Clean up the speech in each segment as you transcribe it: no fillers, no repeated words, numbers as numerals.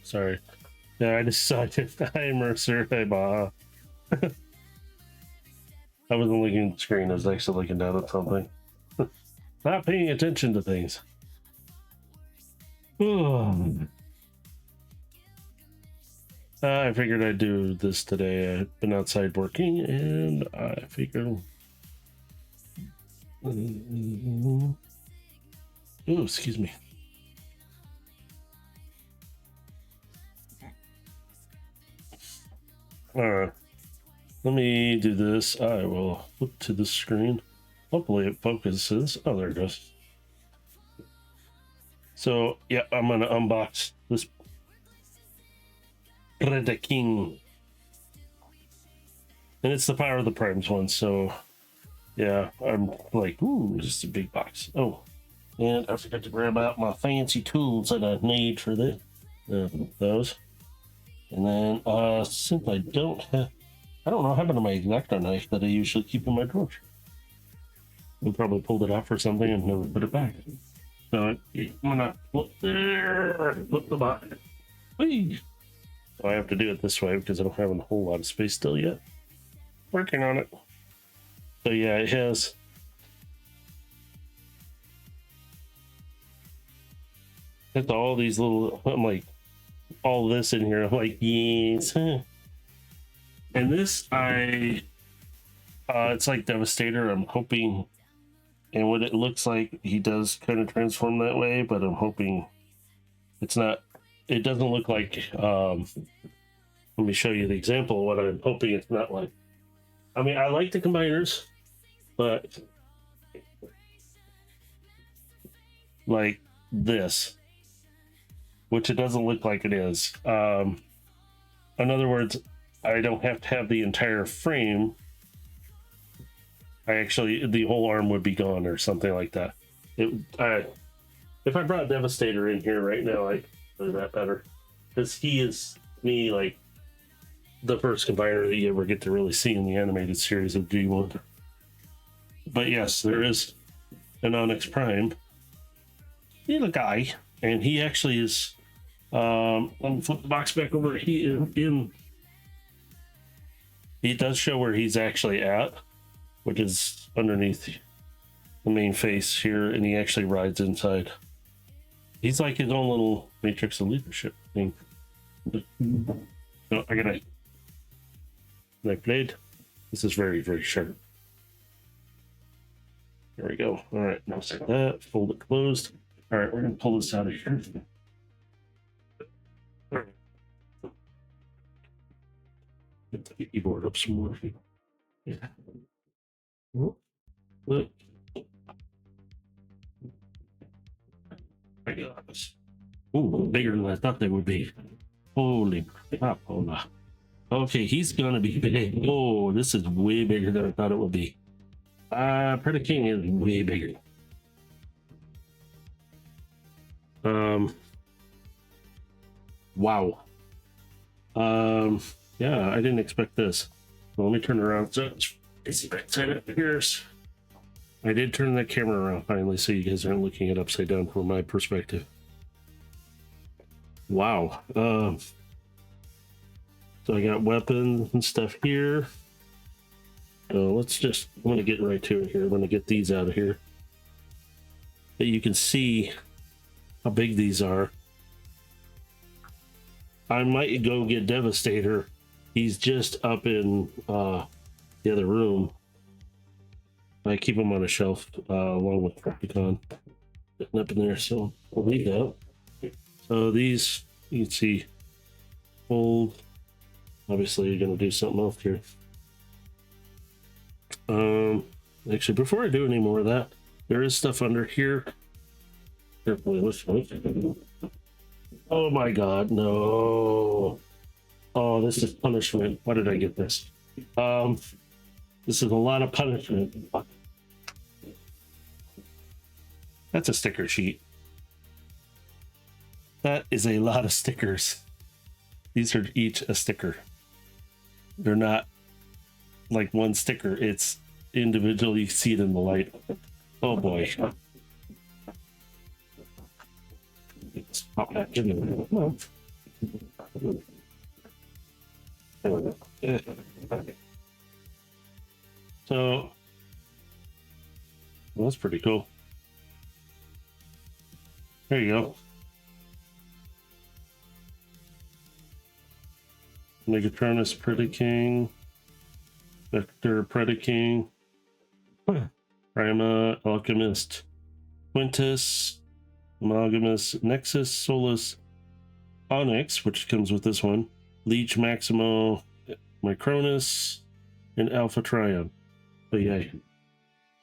Sorry. Yeah, I decided. Hi, Mercer. Hey, Baha. I wasn't looking at the screen. I was actually looking down at something. Not paying attention to things. I figured I'd do this today. I've been outside working, and I figured... Oh, excuse me. Alright. Let me do this. I will flip to the screen. Hopefully it focuses. Oh, there it goes. So, yeah, I'm going to unbox this Predaking. And it's the Power of the Primes one, so yeah, I'm like, ooh, this is a big box. Oh, and I forgot to grab out my fancy tools that I need for this. Those. And then, since I don't know what happened to my X-Acto knife that I usually keep in my drawer. We probably pulled it off or something and never put it back. So I'm gonna flip the box. Whee! So I have to do it this way because I don't have a whole lot of space still yet. Working on it. So yeah, it has all these little, I'm like, all this in here. I'm like, yes. And this, it's like Devastator. I'm hoping, and what it looks like, he does kind of transform that way, but I'm hoping it's not, it doesn't look like, let me show you the example of what I'm hoping it's not like. I mean, I like the combiners, but like this, which it doesn't look like it is. In other words, I don't have to have the entire frame. The whole arm would be gone or something like that. If I brought Devastator in here right now, I'd do that better. Because he is me, like, the first combiner that you ever get to really see in the animated series of G1. But yes, there is an Onyx Prime. Little guy. And he actually is... let me flip the box back over. He does show where he's actually at, which is underneath the main face here, and he actually rides inside. He's like his own little matrix of leadership thing. So I got a knife blade. This is very, very sharp. There we go. All right, now set that, fold it closed. All right, we're gonna pull this out of here. All right. Get the keyboard up some more. Yeah. Look. Ooh, bigger than I thought they would be. Holy crap, hola. Okay, he's gonna be big. Oh, this is way bigger than I thought it would be. Predaking is way bigger. Wow. Yeah, I didn't expect this. Well, let me turn it around. So it's right side up here. I did turn that camera around finally, so you guys aren't looking at it upside down from my perspective. Wow. So I got weapons and stuff here. I'm gonna get right to it here. I'm gonna get these out of here. But you can see how big these are. I might go get Devastator. He's just up in the other room. I keep him on a shelf along with Predaking sitting up in there, so we'll leave that. So these, you can see, fold. Obviously, you're going to do something else here. Actually, before I do any more of that, there is stuff under here. Oh my God, no! Oh, this is punishment. Why did I get this? This is a lot of punishment. That's a sticker sheet. That is a lot of stickers. These are each a sticker. They're not like one sticker. It's individually. You see it in the light. Oh boy. Let's pop back in there. So well, that's pretty cool. There you go. Megatronus Predaking, Vector Predaking, Prima, Alchemist, Quintus, Amalgamus, Nexus, Solus, Onyx, which comes with this one, Leech, Maximo, Micronus, and Alpha Trion. But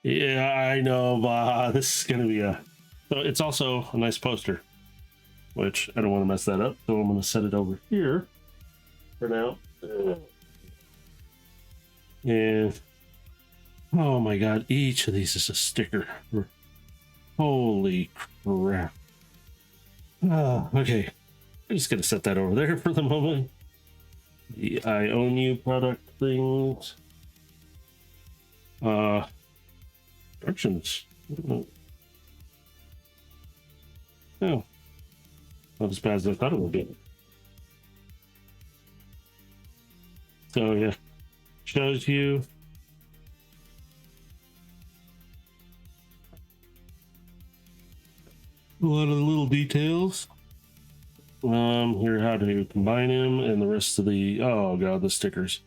yeah, I know, but this is gonna be a. So it's also a nice poster, which I don't want to mess that up, so I'm gonna set it over here for now. And oh my god, each of these is a sticker. Holy crap. Okay, I'm just gonna set that over there for the moment. The I own you product things. Directions. Oh, not as bad as I thought it would be. So yeah, shows you a lot of the little details. Here how to combine him and the rest of the oh god, the stickers.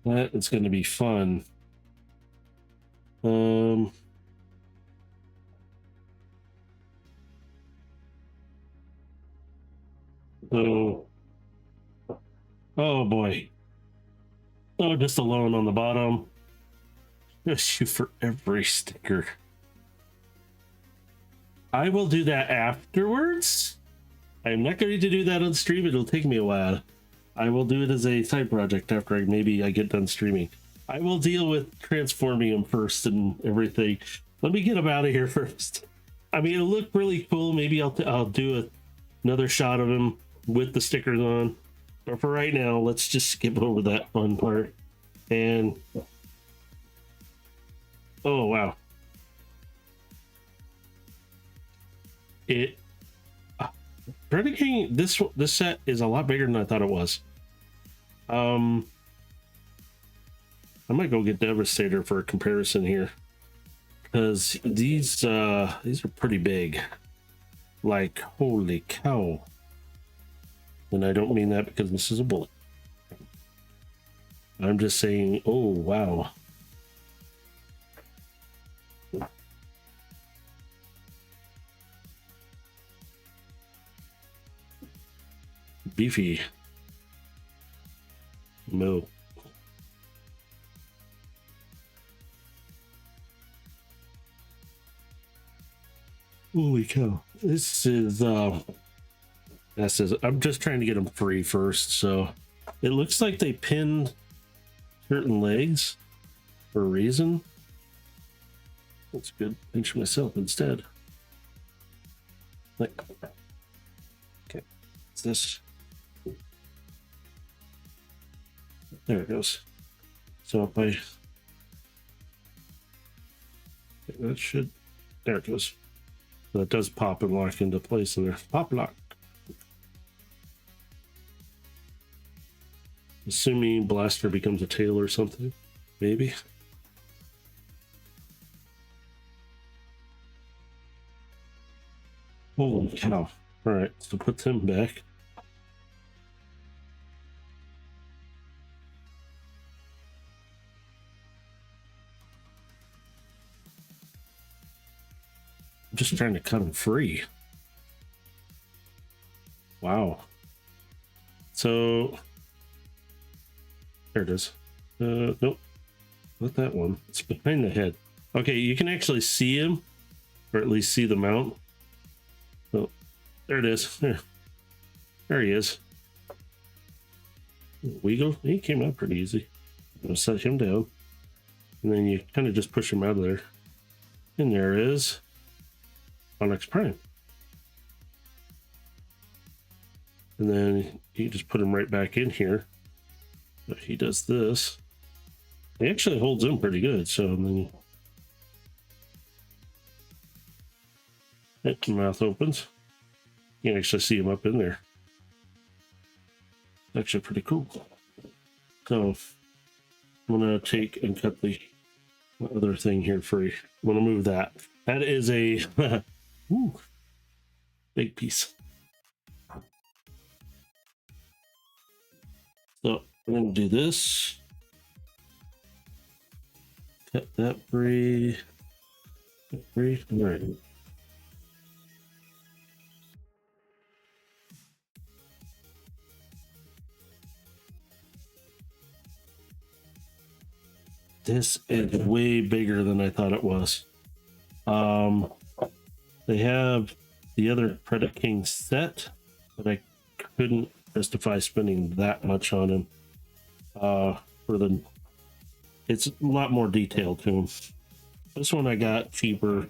That is going to be fun. So oh boy. Oh, just alone on the bottom. Just you for every sticker. I will do that afterwards. I'm not going to do that on stream. It'll take me a while. I will do it as a side project after I get done streaming. I will deal with transforming them first and everything. Let me get them out of here first. I mean, it'll look really cool. Maybe I'll do another shot of him with the stickers on. But for right now, let's just skip over that fun part. And oh wow. Predaking, this set is a lot bigger than I thought it was. I might go get Devastator for a comparison here, because these are pretty big. Like holy cow! And I don't mean that because this is a bullet. I'm just saying, oh wow. Beefy. Moo. Holy cow. This is I'm just trying to get them free first, so it looks like they pinned certain legs for a reason. That's good. Thanks for myself instead. Like, okay, what's this? There it goes. So if I that should there it goes. So it does pop and lock into place in there. Pop lock. Assuming Blaster becomes a tail or something, maybe. Holy cow. Alright, so put them back. I'm just trying to cut them free. Wow. So there it is. Nope. Not that one. It's behind the head. Okay, you can actually see him, or at least see the mount. Oh, there it is. There he is. Wiggle. He came out pretty easy. I'm gonna set him down, and then you kind of just push him out of there. And there is Onyx Prime. And then you just put him right back in here. But he does this. He actually holds in pretty good. So then the mouth opens. You can actually see him up in there. Actually pretty cool. So I'm gonna take and cut the other thing here free. I'm gonna move that. That is a ooh, big piece. So I'm gonna do this. Cut that free. Free. All right. This is way bigger than I thought it was. They have the other Predaking set, but I couldn't justify spending that much on him. It's a lot more detailed to him. This one I got cheaper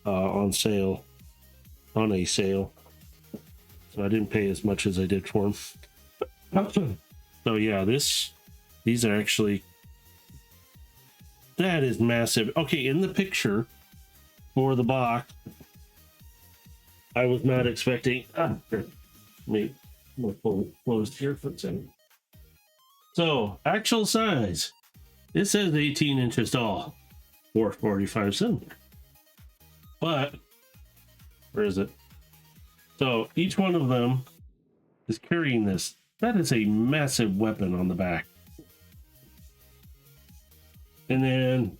on a sale, so I didn't pay as much as I did for him. So yeah, these are actually, that is massive. Okay, in the picture for the box, I was not expecting. Here, let me pull it closed here for a second. So actual size, it says 18 inches tall, 445 centimeters. But where is it? So each one of them is carrying this. That is a massive weapon on the back. And then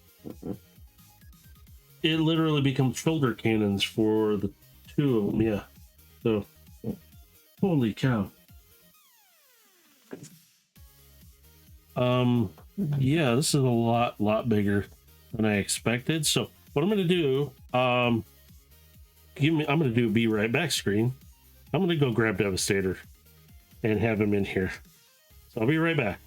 it literally becomes shoulder cannons for the two of them. Yeah. So, holy cow. Yeah, this is a lot bigger than I expected. So what I'm gonna do, I'm gonna do a be right back screen. I'm gonna go grab Devastator and have him in here. So I'll be right back.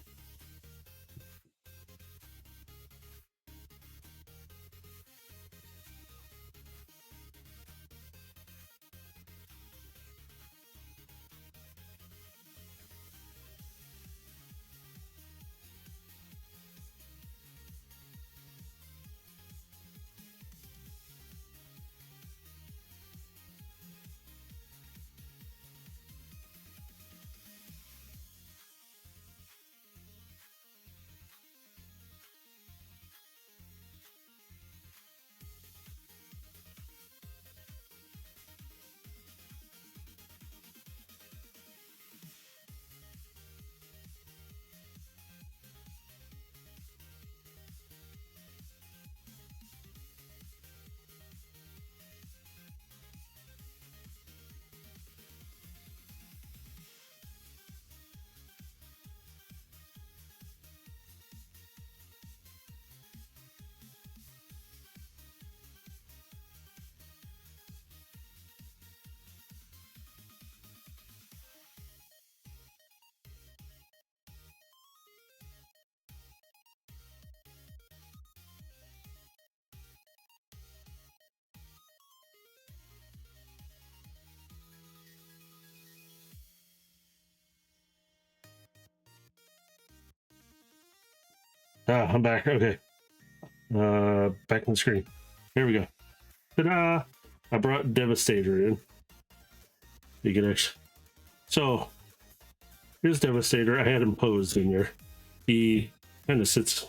I'm back. Okay. Back on the screen. Here we go. Ta-da! I brought Devastator in. You can actually. So here's Devastator. I had him posed in here. He kind of sits,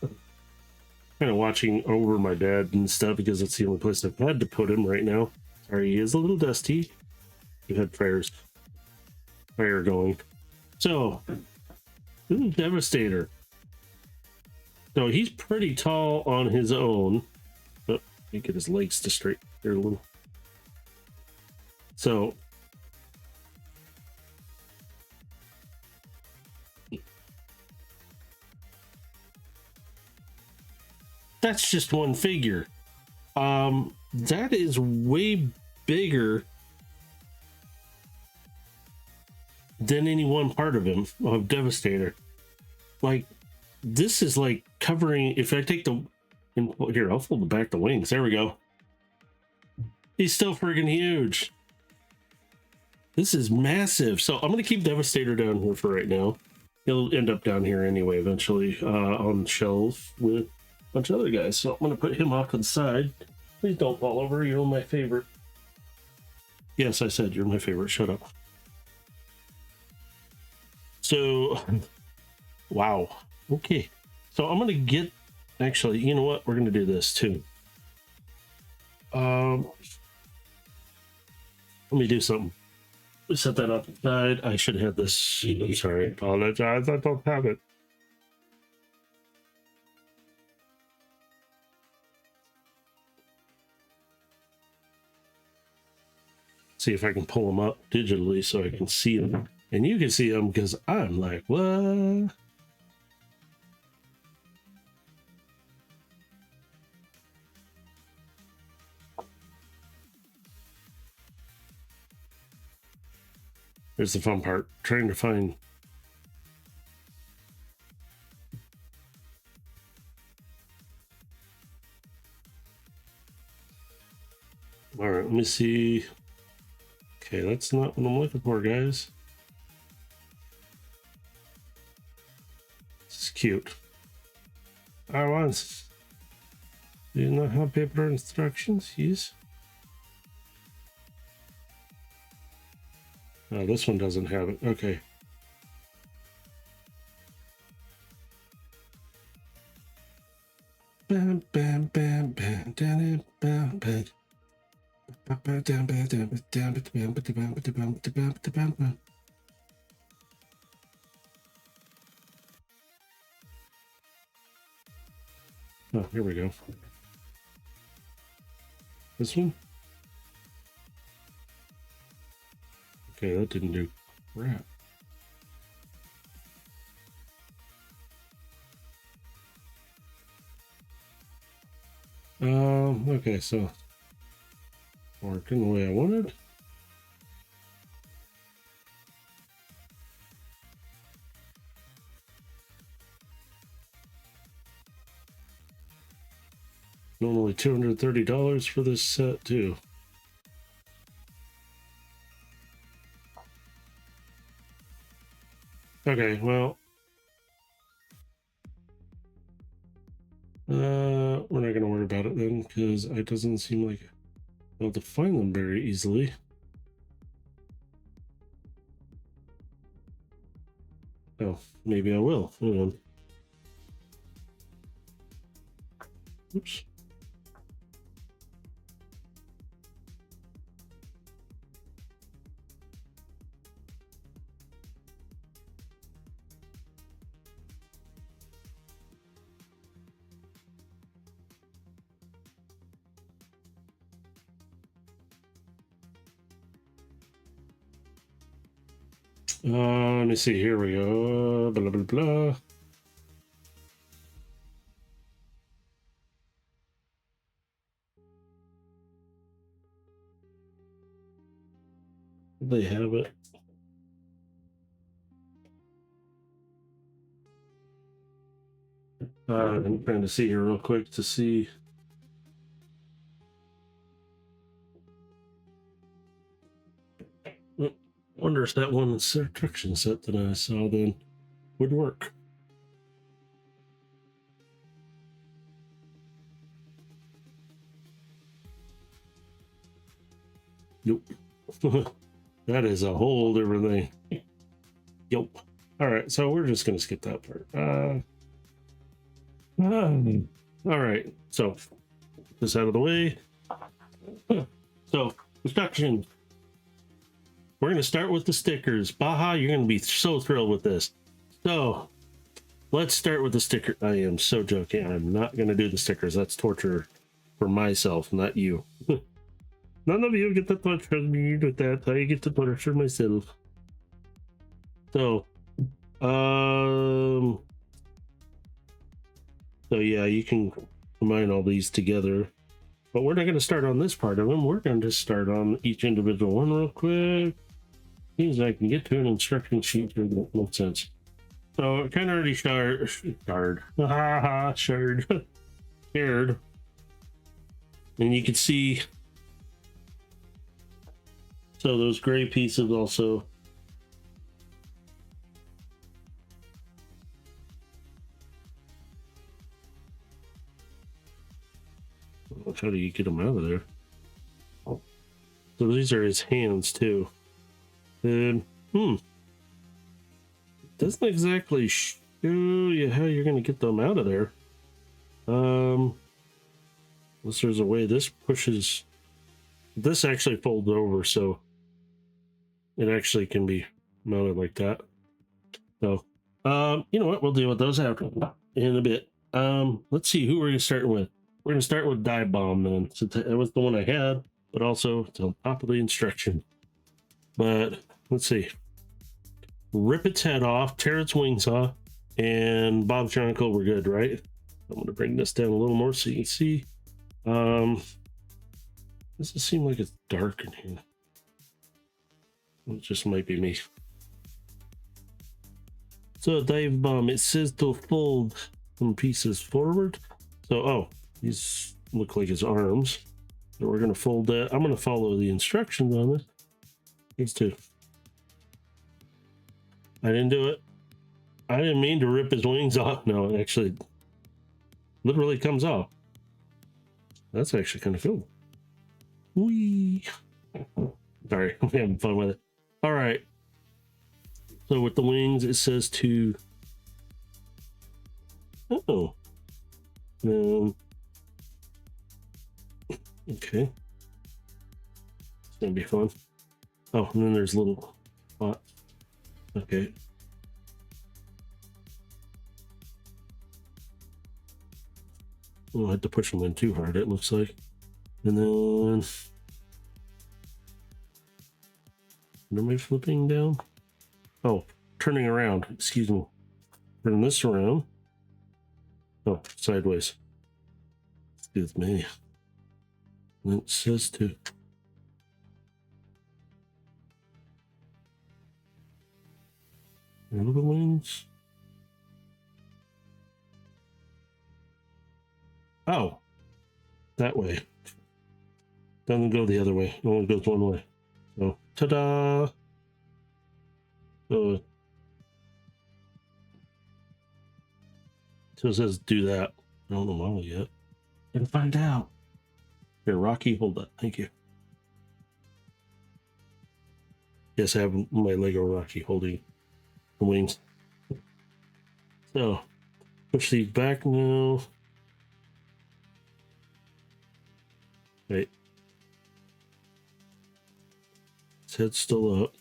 kind of watching over my dad and stuff because it's the only place I've had to put him right now. Sorry, he is a little dusty. He had fire going. So this is Devastator. So he's pretty tall on his own. Oh, let me get his legs to straight here a little. So that's just one figure. That is way bigger than any one part of him, of Devastator. Like, this is like covering, if I take here, I'll fold back the wings. There we go. He's still friggin' huge. This is massive. So I'm going to keep Devastator down here for right now. He'll end up down here anyway, eventually, on the shelf with a bunch of other guys. So I'm going to put him off to the side. Please don't fall over. You're my favorite. Yes, I said you're my favorite. Shut up. So, wow. Okay. So I'm gonna get. Actually, you know what? We're gonna do this too. Let me do something. Set that up. I should have had this. I'm sorry. I apologize. I don't have it. See if I can pull them up digitally so I can see them. And you can see them because I'm like, what? There's the fun part. Trying to find. All right, let me see. Okay, that's not what I'm looking for, guys. This is cute. I want. Do you not have paper instructions? Yes. Oh, this one doesn't have it. Okay. Bam, bam, bam, bam, bam, bam, bam. Oh, here we go. This one? Okay, that didn't do crap. Okay, so working the way I wanted. Normally $230 for this set too. Okay, well, we're not gonna worry about it then because it doesn't seem like I'll have to find them very easily. Oh, maybe I will. Hold on. Oops. Let me see. Here we go. Blah, blah, blah. They have it. I'm trying to see here real quick to see. Wonder if that one instruction set that I saw then would work. Nope. That is a whole different thing. Yep. All right, so we're just gonna skip that part. All right, so this out of the way. So instructions. We're gonna start with the stickers. Baja, you're gonna be so thrilled with this. So let's start with the sticker. I am so joking. I'm not gonna do the stickers. That's torture for myself, not you. None of you get to torture me with that. I get to torture myself. So, so yeah, you can combine all these together, but we're not going to start on this part of them. We're going to start on each individual one real quick. Seems I can get to an instruction sheet here that makes sense. So, kind of already shared. Shared. And you can see, so those gray pieces also. How do you get them out of there? So these are his hands too. And doesn't exactly show you how you're gonna get them out of there. Unless there's a way this pushes. This actually folds over, so it actually can be mounted like that. So, you know what? We'll deal with those after in a bit. Let's see who we're gonna start with. We're gonna start with Dive Bomb then, since that was the one I had, but also it's on top of the instruction. But let's see. Rip its head off, tear its wings off, and Bob's your uncle. We're good, right? I'm gonna bring this down a little more so you can see. Does it seem like it's dark in here? It just might be me. So Dive Bomb, it says to fold some pieces forward. So, oh, these look like his arms. So we're gonna fold that. I'm gonna follow the instructions on this. These two. I didn't do it. I didn't mean to rip his wings off. No, it actually literally comes off. That's actually kind of cool. Whee! Sorry, I'm having fun with it. All right. So with the wings, it says to. Oh. Okay. It's gonna be fun. Oh, and then there's little spots. Okay. Oh, I had to push them in too hard, it looks like. And then. What am I flipping down? Oh, turning around. Excuse me. Turn this around. Oh, sideways. Excuse me. And it says to. One of the wings. Oh, that way. Doesn't go the other way. It only goes one way. So, ta-da! So it says do that. I don't know model yet. Gonna find out. Here, Rocky, hold that. Thank you. Yes, I have my Lego Rocky holding the wings. So, push these back now. Wait. His head's still up.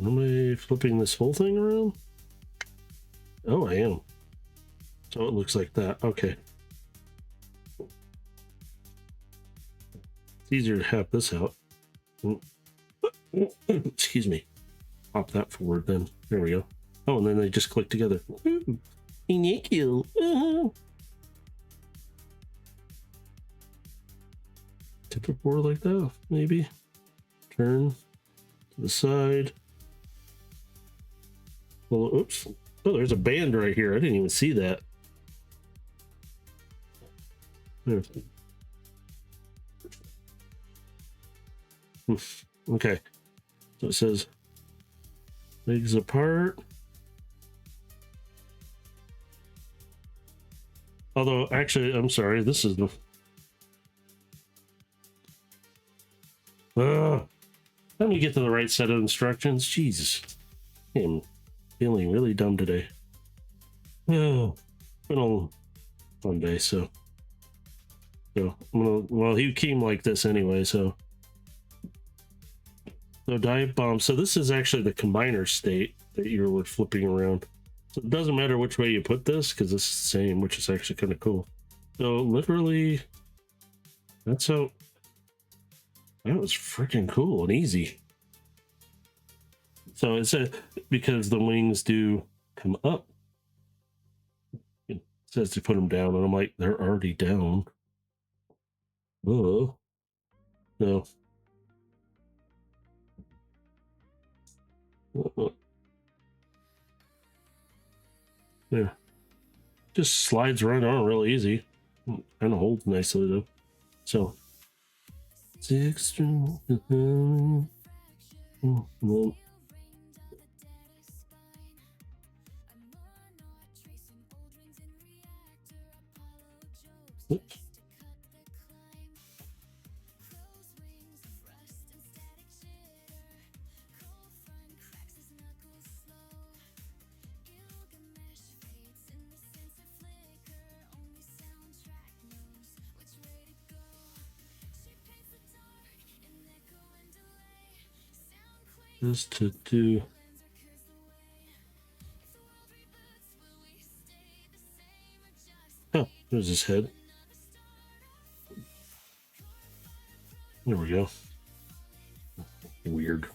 Am I flipping this whole thing around? Oh, I am. So it looks like that. Okay. It's easier to have this out. Excuse me. Pop that forward then. There we go. Oh, and then they just click together. Thank you. Tip it forward like that, maybe. Turn to the side. Well, oops. Oh, there's a band right here. I didn't even see that. There. Okay. So it says legs apart. Although, actually, I'm sorry. This is the. Let me get to the right set of instructions. Jesus. I'm feeling really dumb today. Oh, been a fun day, so I'm gonna, well, he came like this anyway, so Dive Bomb. So this is actually the combiner state that you were flipping around. So it doesn't matter which way you put this, because it's the same, which is actually kind of cool. So literally, that's how. That was freaking cool and easy. So it said because the wings do come up. It says to put them down, and I'm like, they're already down. Oh, no. Yeah, just slides right on real easy. Kind of holds nicely though. So. Extra. this to do. Oh, there's his head. There we go. Weird.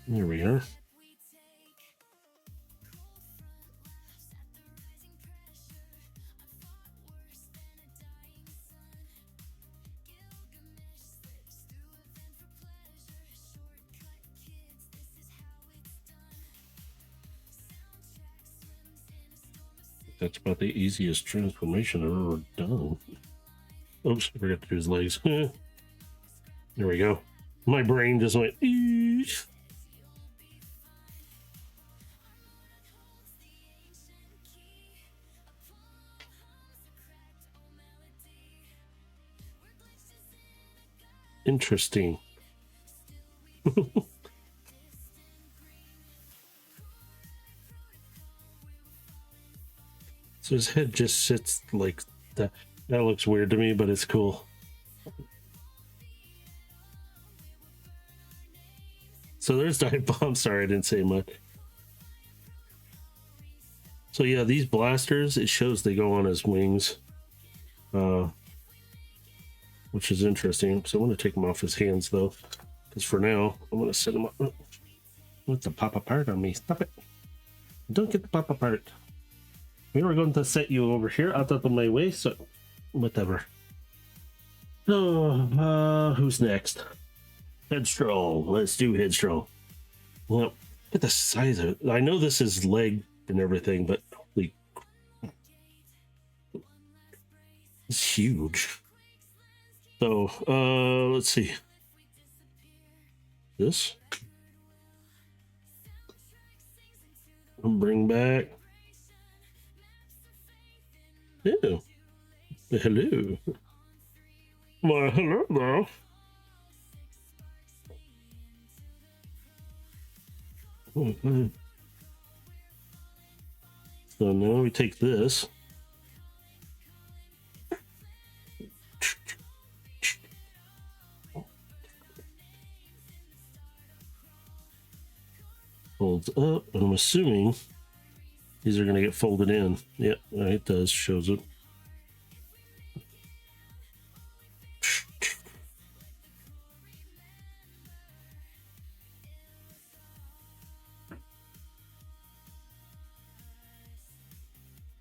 There we are. That's about the easiest transformation I've ever done. Oops, I forgot to do his legs. There we go. My brain just went. Eesh. Interesting. So his head just sits like that. That looks weird to me, but it's cool. So there's Dive Bomb. Sorry, I didn't say much. So yeah, these blasters, it shows they go on his wings, which is interesting. So I want to take them off his hands though, because for now I'm going to set them up. Let the pop apart on me. Stop it! Don't get the pop apart. We were going to set you over here out of my way, so whatever. So, who's next? Headstrong. Let's do Headstrong. Well, look at the size of it. I know this is leg and everything, but holy, it's huge. So, let's see. This. I'll bring back. Oh, hello. Well, hello there. Okay. So now we take this. Folds up, and I'm assuming these are going to get folded in. Yep, it does. Shows it.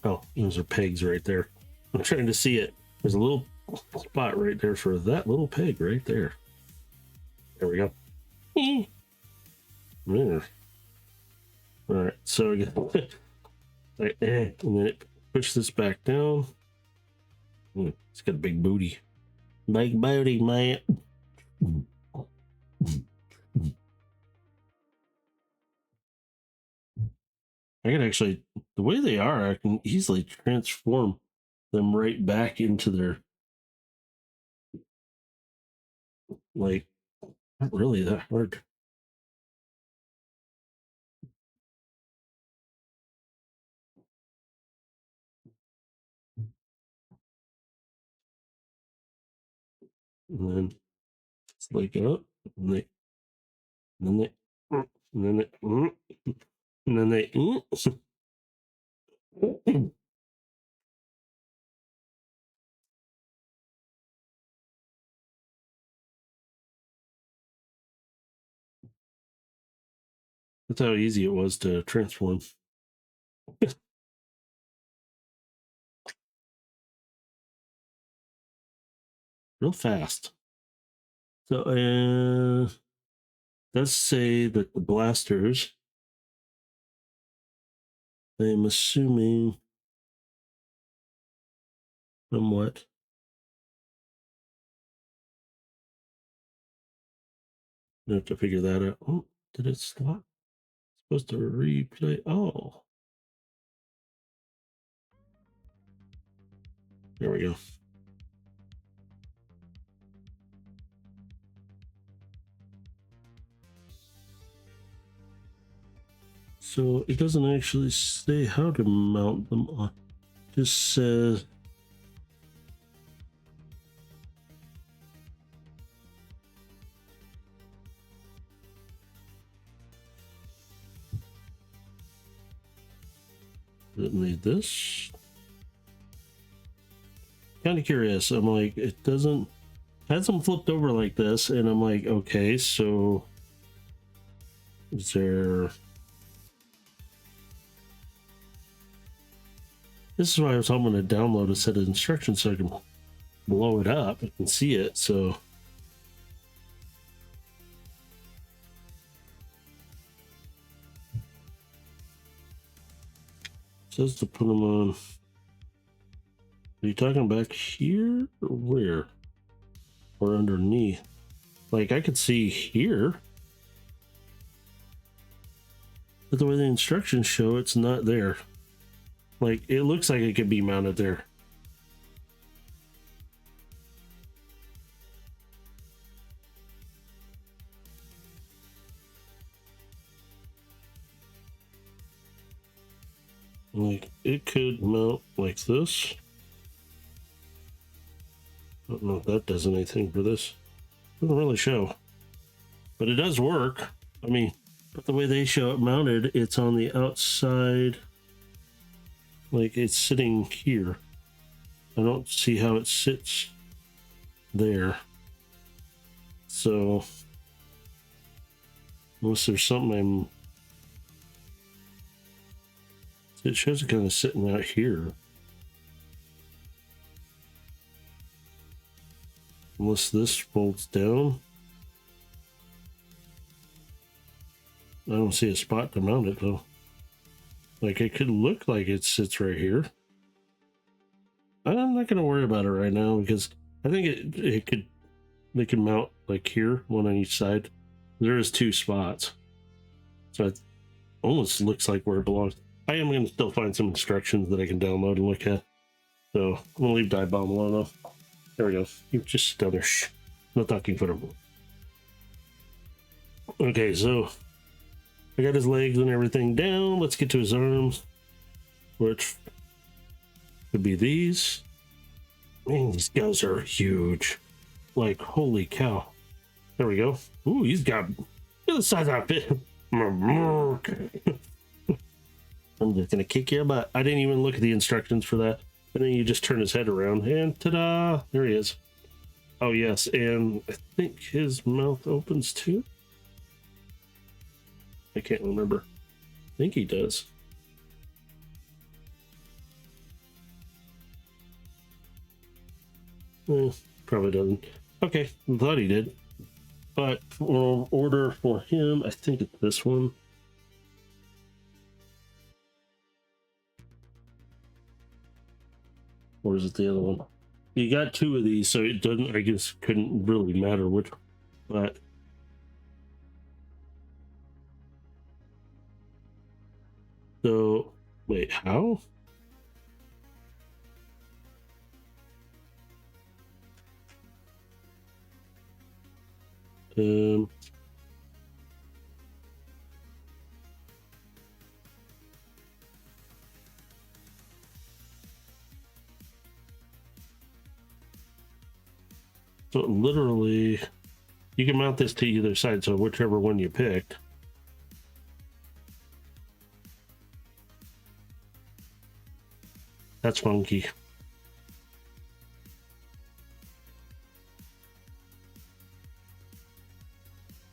Oh, those are pegs right there. I'm trying to see it. There's a little spot right there for that little peg right there. There we go. There. All right, so again, and then it push this back down. It's got a big booty. Big booty, man. I can actually, the way they are, I can easily transform them right back into their, like, not really that hard. And then it's like up, and they, and then they, and then they, and then they, that's how easy it was to transform. Real fast. So, let's say that the blasters, I'm assuming somewhat. I have to figure that out. Oh, did it stop? It's supposed to replay. Oh, There we go. So it doesn't actually say how to mount them on. It just says it made this. Kind of curious. I'm like, it doesn't. I had them flipped over like this, and I'm like, okay, so is there? This is why I was hoping to download a set of instructions so I can blow it up and see it. So it says to put them on. Are you talking back here or where? Or underneath? Like I could see here, but the way the instructions show, it's not there. Like it looks like it could be mounted there. Like it could mount like this. I don't know if that does anything for this. Doesn't really show, but it does work. I mean, but the way they show it mounted, it's on the outside. Like it's sitting here. I don't see how it sits there. So unless there's something it shows it kind of sitting out here. Unless this folds down. I don't see a spot to mount it though. Like it could look like it sits right here. I'm not gonna worry about it right now because I think they can mount like here, one on each side. There is 2 spots. So it almost looks like where it belongs. I am gonna still find some instructions that I can download and look at. So I'm gonna leave Dive Bomb alone though. There we go. You just sit down there. Shh. No talking for him. Okay, so I got his legs and everything down. Let's get to his arms, which could be these. Man, these guys are huge. Like, holy cow. There we go. Ooh, he's got, look at the size of it. I'm just gonna kick your butt. I didn't even look at the instructions for that. And then you just turn his head around and ta-da, there he is. Oh yes, and I think his mouth opens too. I can't remember. I think he does. Probably doesn't. Okay, I thought he did. But we'll order for him, I think it's this one. Or is it the other one? You got 2 of these, so it doesn't, I guess, couldn't really matter which, but. So, wait, how? So literally, you can mount this to either side, so whichever one you picked. That's funky.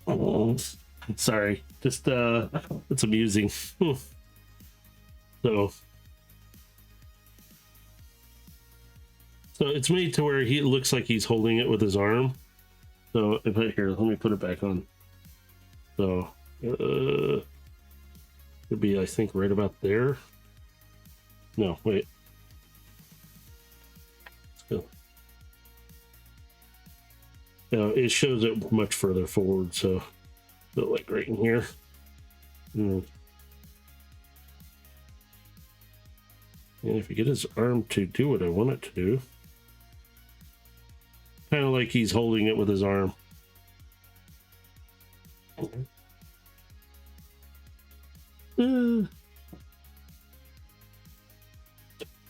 Oh, sorry, just it's amusing. So it's made to where he looks like he's holding it with his arm. So if I here, let me put it back on. So it'd be, I think, right about there. No, wait. Let's go. No, it shows it much further forward, so like right in here. And if you get his arm to do what I want it to do. Kind of like he's holding it with his arm.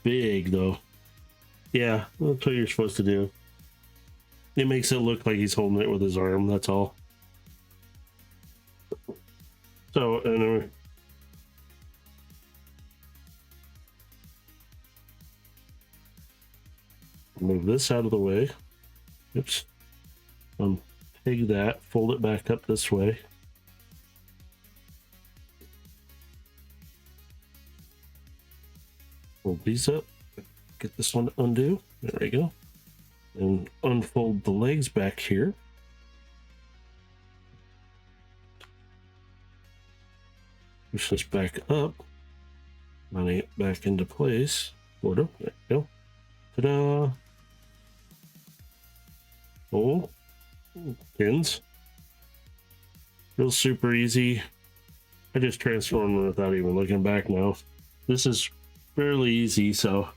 Big though. Yeah, that's what you're supposed to do. It makes it look like he's holding it with his arm, that's all. So, anyway. Move this out of the way. Oops. Peg that, fold it back up this way. Fold these up. Get this one to undo. There we go. And unfold the legs back here. Push this back up. Mounting it back into place. Sort of. There we go. Ta-da! Oh, pins. Real super easy. I just transformed without even looking back now. This is fairly easy, so.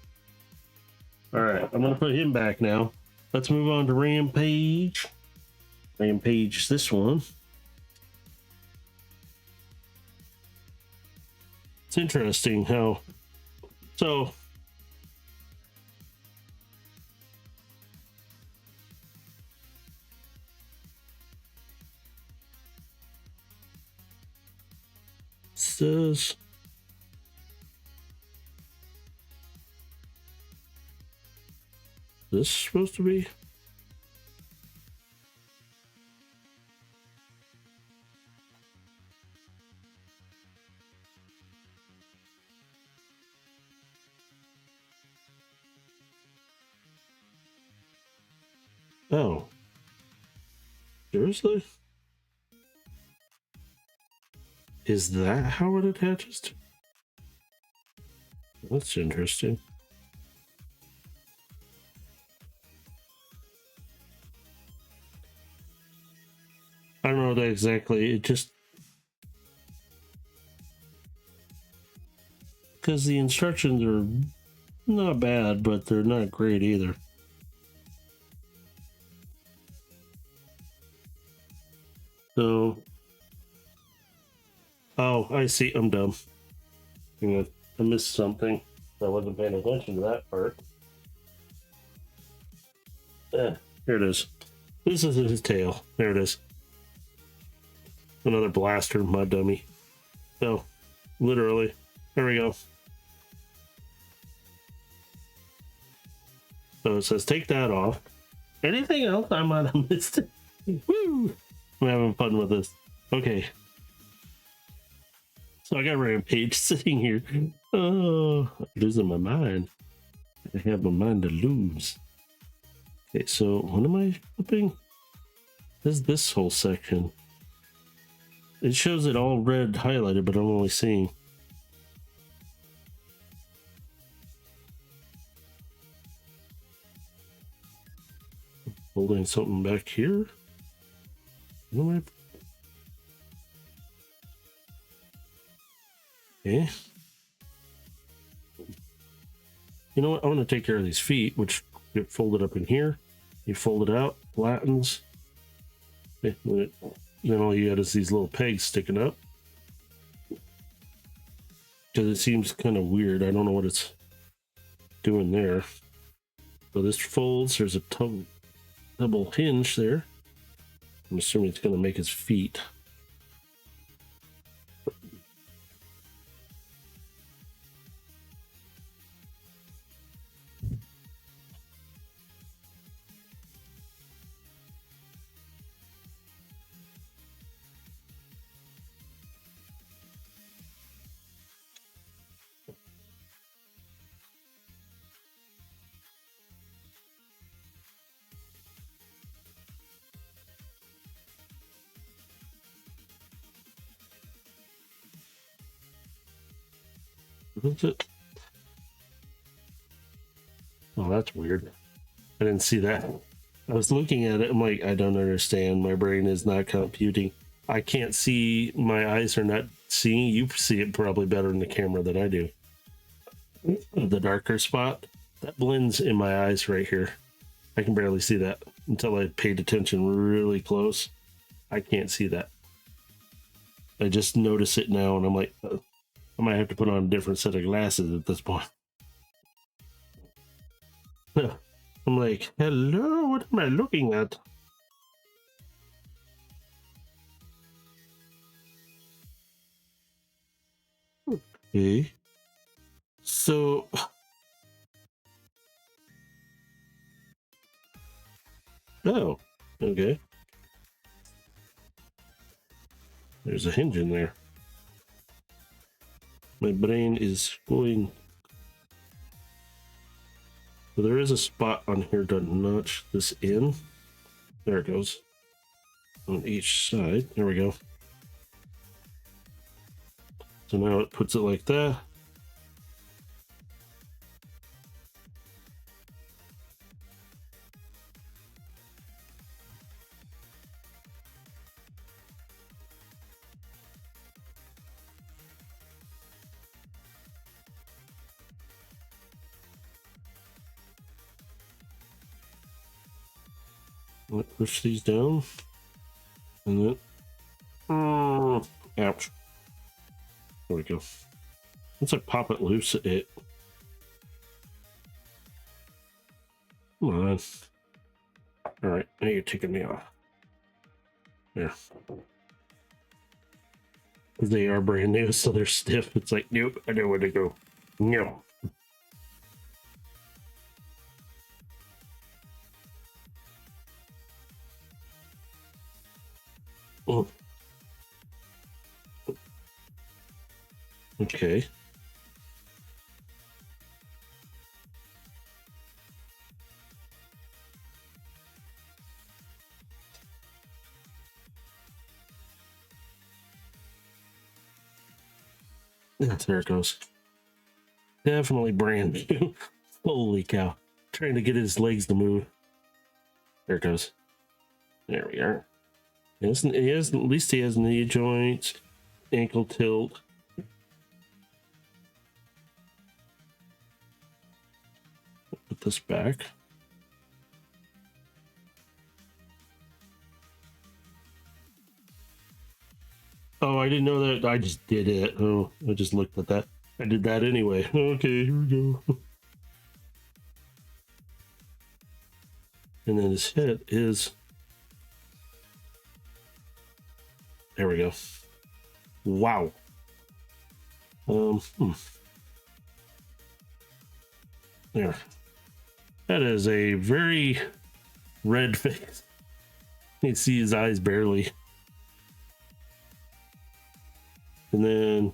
Alright, I'm gonna put him back now. Let's move on to Rampage. Rampage, this one. It's interesting how. So. Says. This supposed to be? Oh. Seriously? Is that how it attaches to? That's interesting. I don't know that exactly. It just because the instructions are not bad, but they're not great either. So, oh, I see. I'm dumb. I missed something. I wasn't paying attention to that part. Here it is. This is his tail. There it is. Another blaster mud dummy. So, literally. There we go. So it says take that off. Anything else I might have missed? Woo! I'm having fun with this. Okay. So I got Rampage sitting here. Oh, I'm losing my mind. I have my mind to lose. Okay, so what am I flipping? This is this whole section. It shows it all red highlighted, but I'm only seeing. Holding something back here. What am I? Okay. You know what? I want to take care of these feet, which get folded up in here. You fold it out, flattens. Okay, then all you got is these little pegs sticking up. Because it seems kind of weird. I don't know what it's doing there. So this folds. There's a double hinge there. I'm assuming it's going to make his feet. That's it. Oh, that's weird. I didn't see that. I was looking at it. I'm like, I don't understand. My brain is not computing. I can't see. My eyes are not seeing. You see it probably better in the camera than I do. The darker spot, that blends in my eyes right here. I can barely see that. until I paid attention really close. I can't see that. I just notice it now, and I'm like, I might have to put on a different set of glasses at this point. I'm like, hello, what am I looking at? Okay. So, oh, okay. There's a hinge in there. My brain is going. So there is a spot on here to notch this in. There it goes. On each side. There we go. So now it puts it like that. Push these down. And then. Ouch. There we go. Once I pop it loose, it. Come on. Alright, now you're taking me off. There. Because they are brand new, so they're stiff. It's like, nope, I know where to go. No. Oh. Okay. Yeah, there it goes. Definitely brand new. Holy cow. Trying to get his legs to move. There it goes. There we are. He has, at least he has knee joints, ankle tilt. Put this back. Oh, I didn't know that. I just did it. Oh, I just looked at that. I did that anyway. Okay, here we go. And then his head is. There we go. Wow. There. That is a very red face. You can see his eyes barely. And then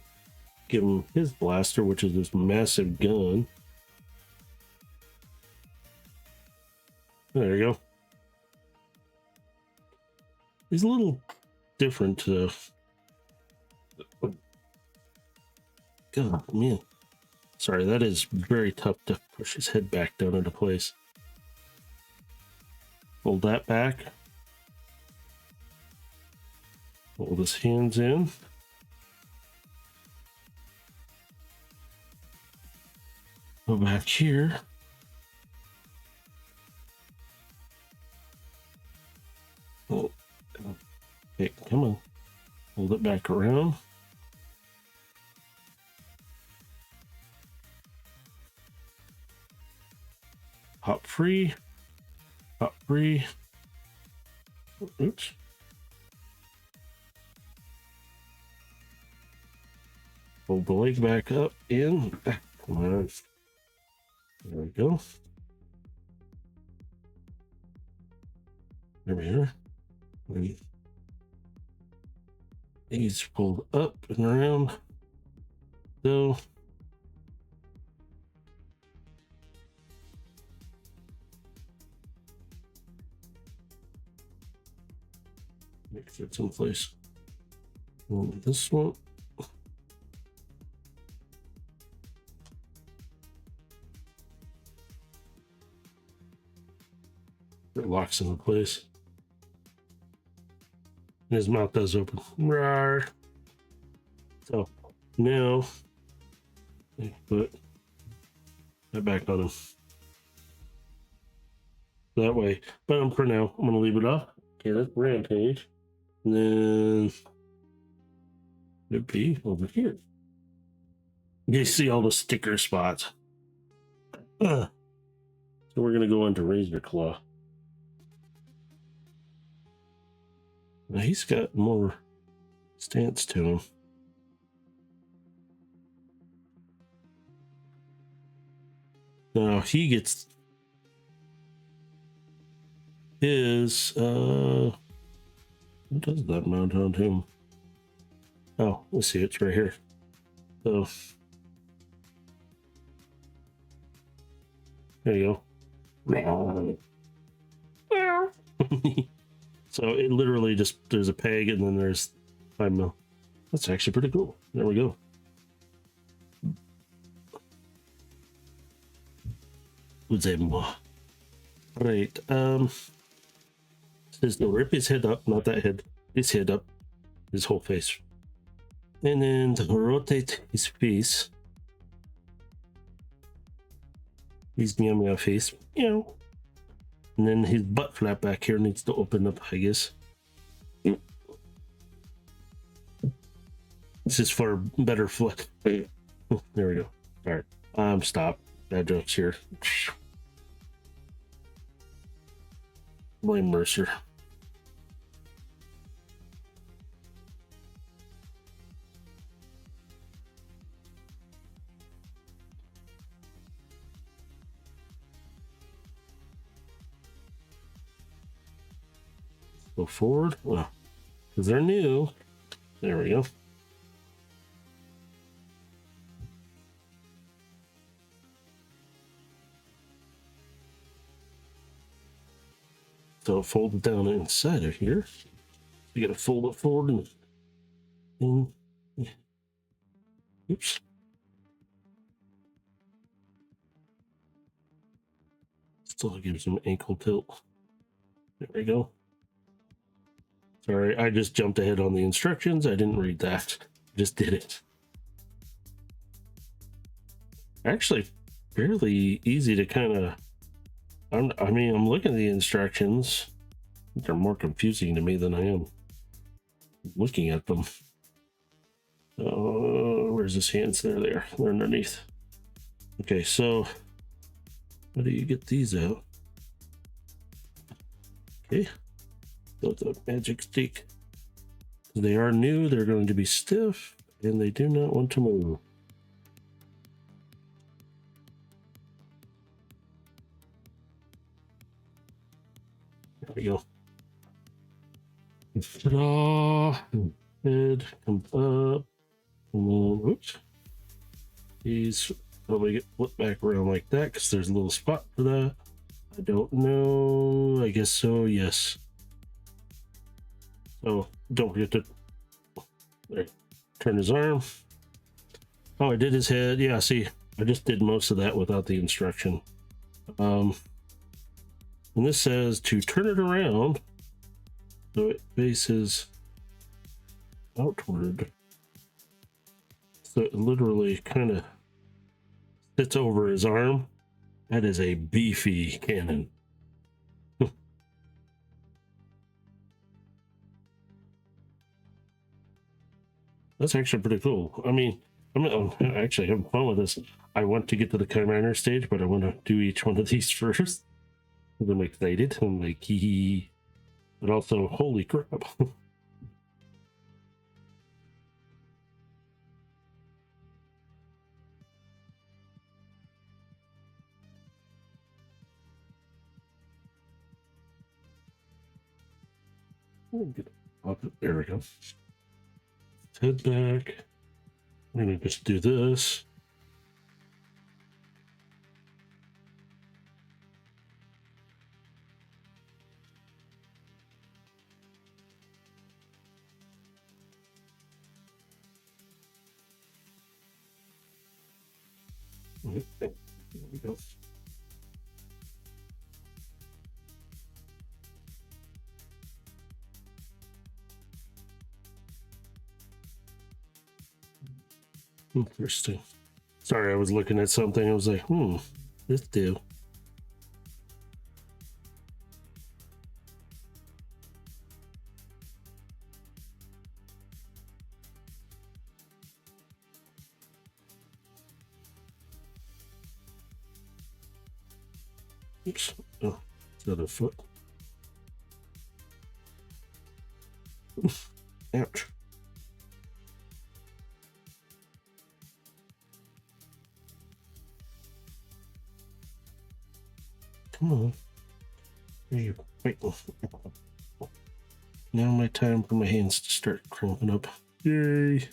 give him his blaster, which is this massive gun. There you go. He's a little different. God, man. Sorry, that is very tough to push his head back down into place. Hold that back. Hold his hands in. Go back here. Oh, okay, come on. Hold it back around. Hop free. Hop free. Oops. Hold the leg back up in. Come on. There we go. There we are. These pulled up and around. So make sure it's in place. And this one. It locks into place. And his mouth does open. Rawr. So now I put that back on him. that way. But for now, I'm gonna leave it off. Okay, that's Rampage. And then it'd be over here. You see all the sticker spots. So we're gonna go into Razor Claw. Now he's got more stance to him. Now he gets his what does that mount on him? Oh, let's see, it's right here. So there you go. So it literally just, there's a peg and then there's 5 mil. That's actually pretty cool. There we go. Right. Says to rip his head up, not that head, his head up, his whole face. And then to rotate his face. His meow meow face. Meow. And then his butt flap back here needs to open up, I guess. This is for better foot. There we go. All right. Stop. Bad jokes here. Blame Mercer. Go forward. Well, because they're new. There we go. So fold it down inside of here. You gotta fold it forward and oops. Still gives him ankle tilt. There we go. Sorry, I just jumped ahead on the instructions. I didn't read that. Just did it. Actually, fairly easy to kind of. I mean, I'm looking at the instructions. They're more confusing to me than I am looking at them. Where's his hands? They're underneath. Okay, so how do you get these out? Okay, built a magic stick. They are new. They're going to be stiff, and they do not want to move. There we go. Ta-da! Head comes up, and then oops. These probably get flipped back around like that because there's a little spot for that. I don't know. I guess so. Yes. So don't forget to there, turn his arm. Oh, I did his head. Yeah. See, I just did most of that without the instruction. And this says to turn it around so it faces outward. So it literally kind of sits over his arm. That is a beefy cannon. That's actually pretty cool. I mean, I'm actually having fun with this. I want to get to the commander stage, but I want to do each one of these first. I'm excited. I'm like, hee hee. But also, holy crap. There we go. Head back. I'm gonna just do this. Okay, there we go. Interesting. Sorry, I was looking at something. I was like, this do. Oops. Oh, it's the other foot. Oof. Ouch. Come on. There you wait. Now my time for my hands to start cramping up. Yay.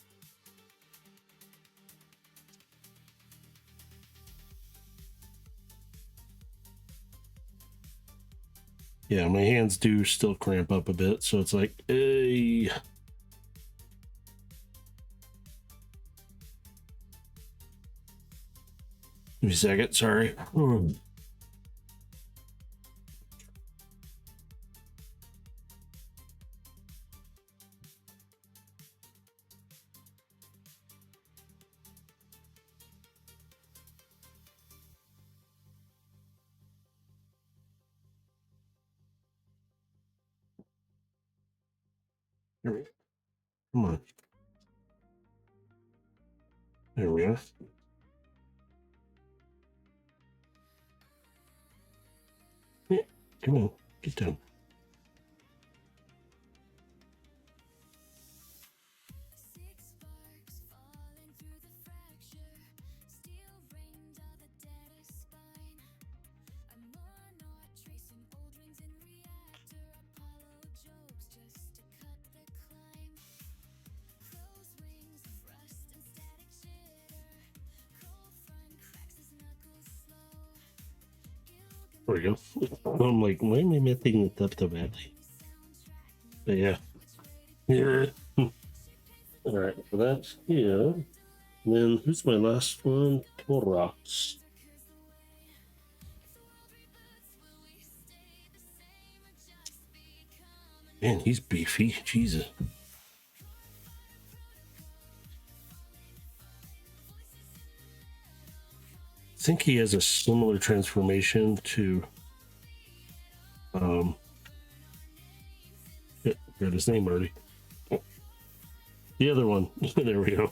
Yeah, my hands do still cramp up a bit, so it's like, hey. Give me a second, sorry. There we go. Come on. There we are. Yeah, come on, get down. There we go. I'm like, why am I messing this up so badly? But yeah. Yeah. All right, so that's yeah. And then who's my last one? Torox. Man, he's beefy. Jesus. I think he has a similar transformation to yeah, got his name already. The other one. There we go.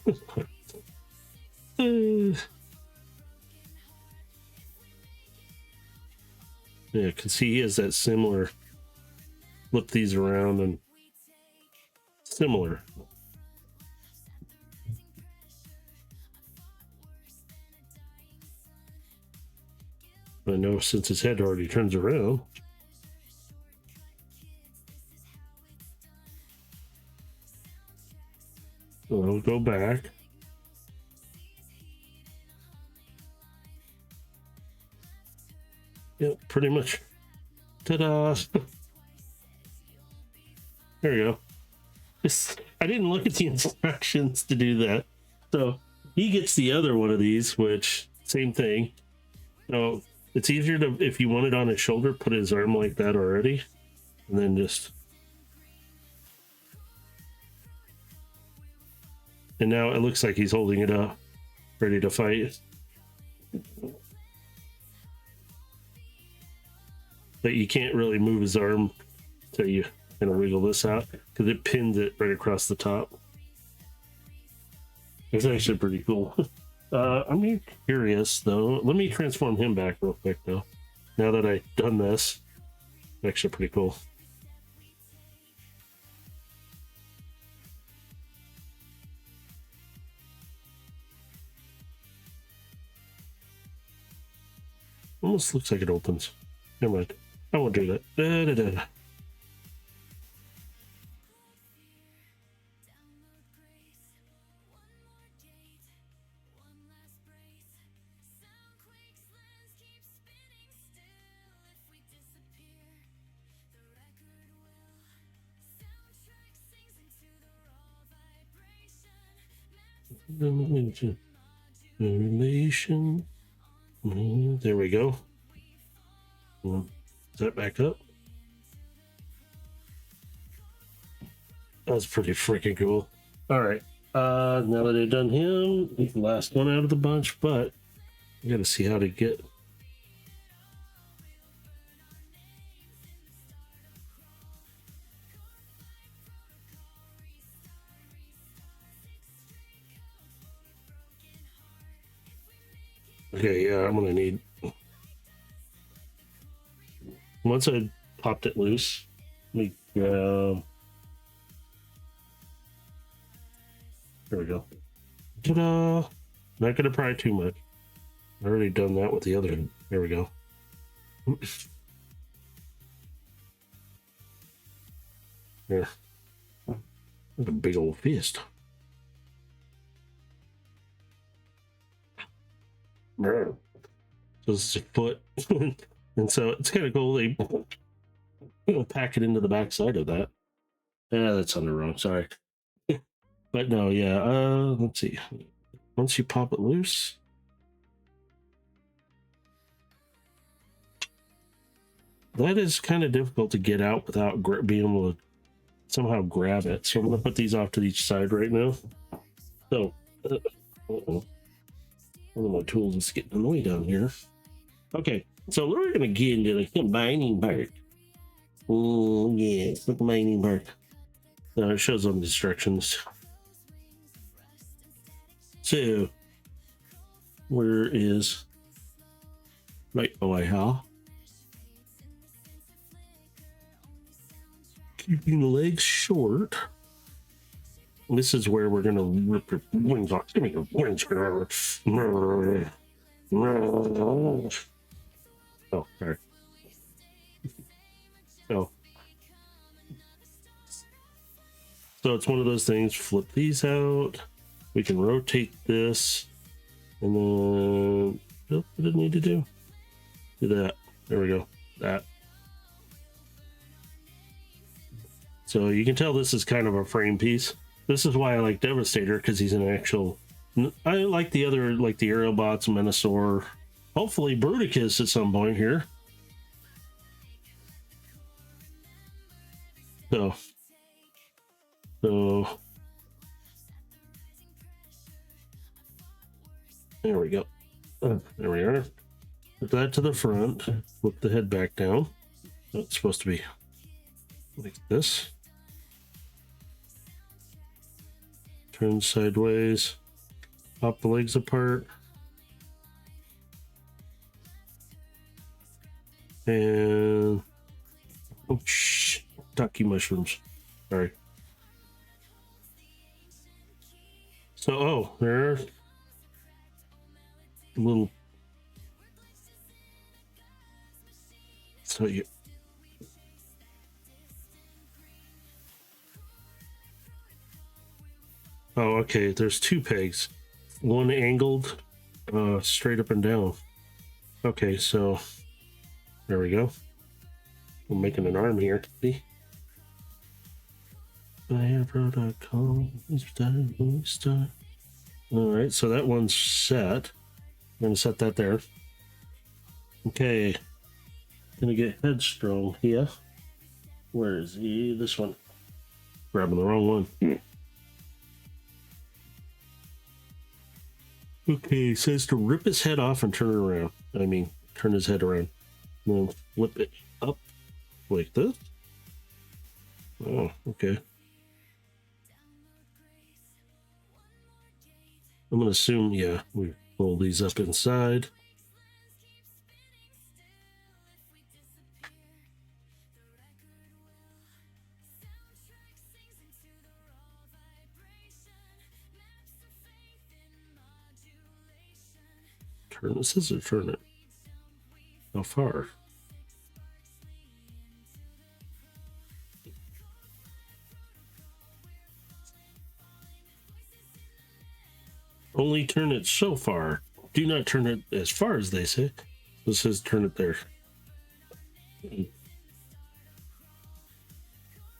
Yeah, because he has that similar flip these around and similar. I know since his head already turns around. So I'll go back. Yep, pretty much. Ta-da! There we go. I didn't look at the instructions to do that. So he gets the other one of these, which same thing. So it's easier to, if you want it on his shoulder, put his arm like that already, and then just. And now it looks like he's holding it up, ready to fight. But you can't really move his arm till you kind of wiggle this out because it pins it right across the top. It's actually pretty cool. I'm curious though. Let me transform him back real quick though. Now that I've done this, it's actually pretty cool. Almost looks like it opens. Never mind. I won't do that. Da, da, da. Relation. There we go. Is that back up? That's pretty freaking cool. All right. Now that I've done him, he's the last one out of the bunch, but I gotta see how to get. Okay, yeah, I'm gonna need. once I popped it loose, let me grab. There we go. Ta-da! Not gonna pry too much. I've already done that with the other one. There we go. There. That's a big old fist. So this is a foot. And so it's kind of cool. They pack it into the back side of that. Yeah, that's on the wrong. Sorry. But no, yeah. Let's see. Once you pop it loose, that is kind of difficult to get out without being able to somehow grab it. So I'm going to put these off to each side right now. So, one of my tools is getting in the way down here. Okay, so we're going to get into the combining part. Oh, yeah, the combining part. It shows on the instructions. So, where is right boy, huh? Keeping the legs short. This is where we're gonna rip your wings off. Give me your wings. Oh, sorry. Oh. So it's one of those things. Flip these out. We can rotate this, and then what did it need to do? Do that. There we go. That. So you can tell this is kind of a frame piece. This is why I like Devastator, because he's an actual. I like the other, like the Aerobots, Menasor, hopefully Bruticus at some point here. So there we go. There we are. Put that to the front. Flip the head back down. It's supposed to be like this. Turn sideways. Pop the legs apart. And oh shh, ducky mushrooms. Sorry. So there are little. So you. Oh, okay. There's two pegs, one angled straight up and down. Okay, so there we go. We're making an arm here. See? All right, so that one's set. I'm gonna set that there. Okay, gonna get headstrong here. Where is he? This one. Grabbing the wrong one. Okay, it says to rip his head off and turn it around. I mean, turn his head around. And then flip it up like this. Oh, okay. I'm gonna assume, yeah, we pull these up inside. Turn the scissor, turn it. How far? Only turn it so far. Do not turn it as far as they say. This says turn it there.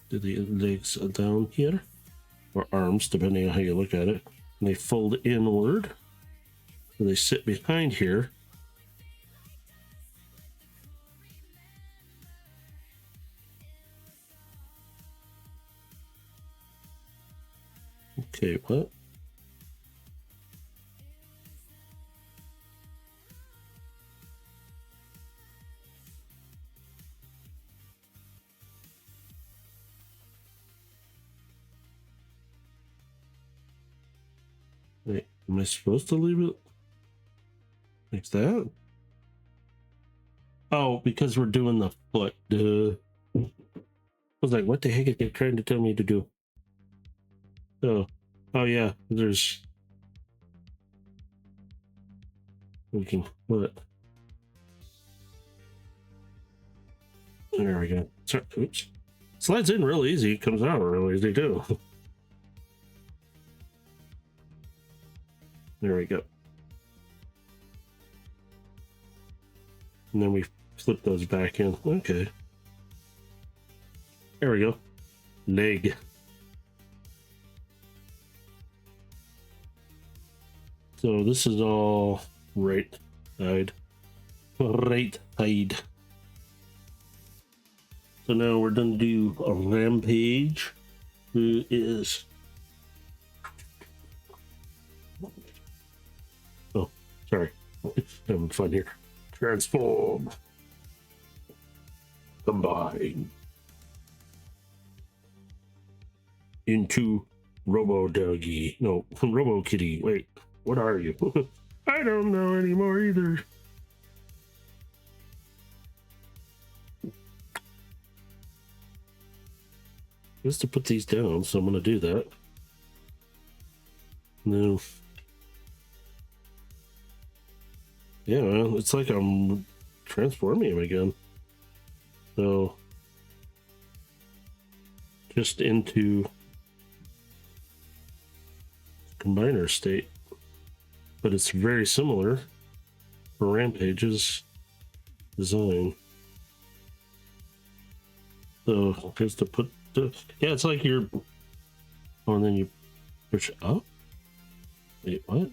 Do the legs down here? Or arms, depending on how you look at it. And they fold inward. So they sit behind here. Okay, what? Wait, am I supposed to leave it like that? Oh, because we're doing the foot. Duh. I was like, what the heck are they trying to tell me to do? Oh, oh yeah, there's. We can what? There we go. Sorry, oops. Slides in real easy, comes out real easy too. There we go. And then we flip those back in. Okay. There we go. Leg. So this is all right side. Right side. So now we're going to do a Rampage, who is... Oh, sorry. Having fun here. Transform. Combine. Into Robo Doggy. No, Robo Kitty. Wait, what are you? I don't know anymore either. Just to put these down, so I'm going to do that. No. Yeah, well, it's like I'm transforming him again. So, just into combiner state. But it's very similar for Rampage's design. So, just to put the... Yeah, it's like you're... Oh, and then you push up? Wait, what?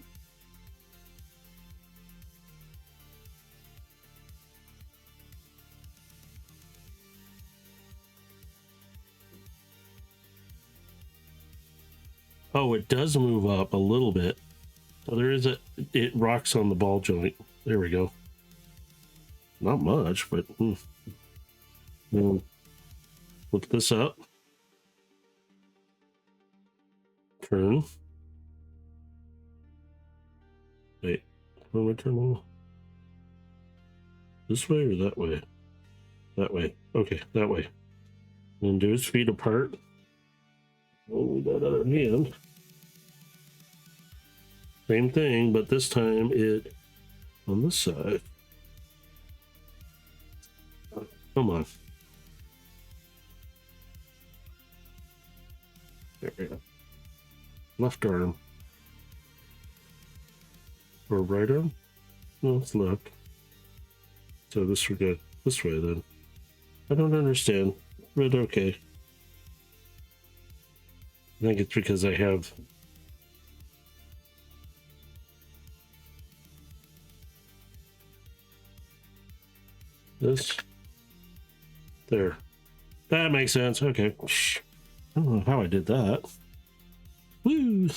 Oh, it does move up a little bit. So there is it rocks on the ball joint. There we go. Not much, but look this up. Turn. Wait, where am I turning? This way or that way? That way. Okay, that way. And do his feet apart. Oh, that other hand. Same thing, but this time it on this side. Come on. There we go. Left arm. Or right arm? No, it's left. So this we go this way then. I don't understand, but okay. I think it's because I have this there. That makes sense. Okay. I don't know how I did that. Woo!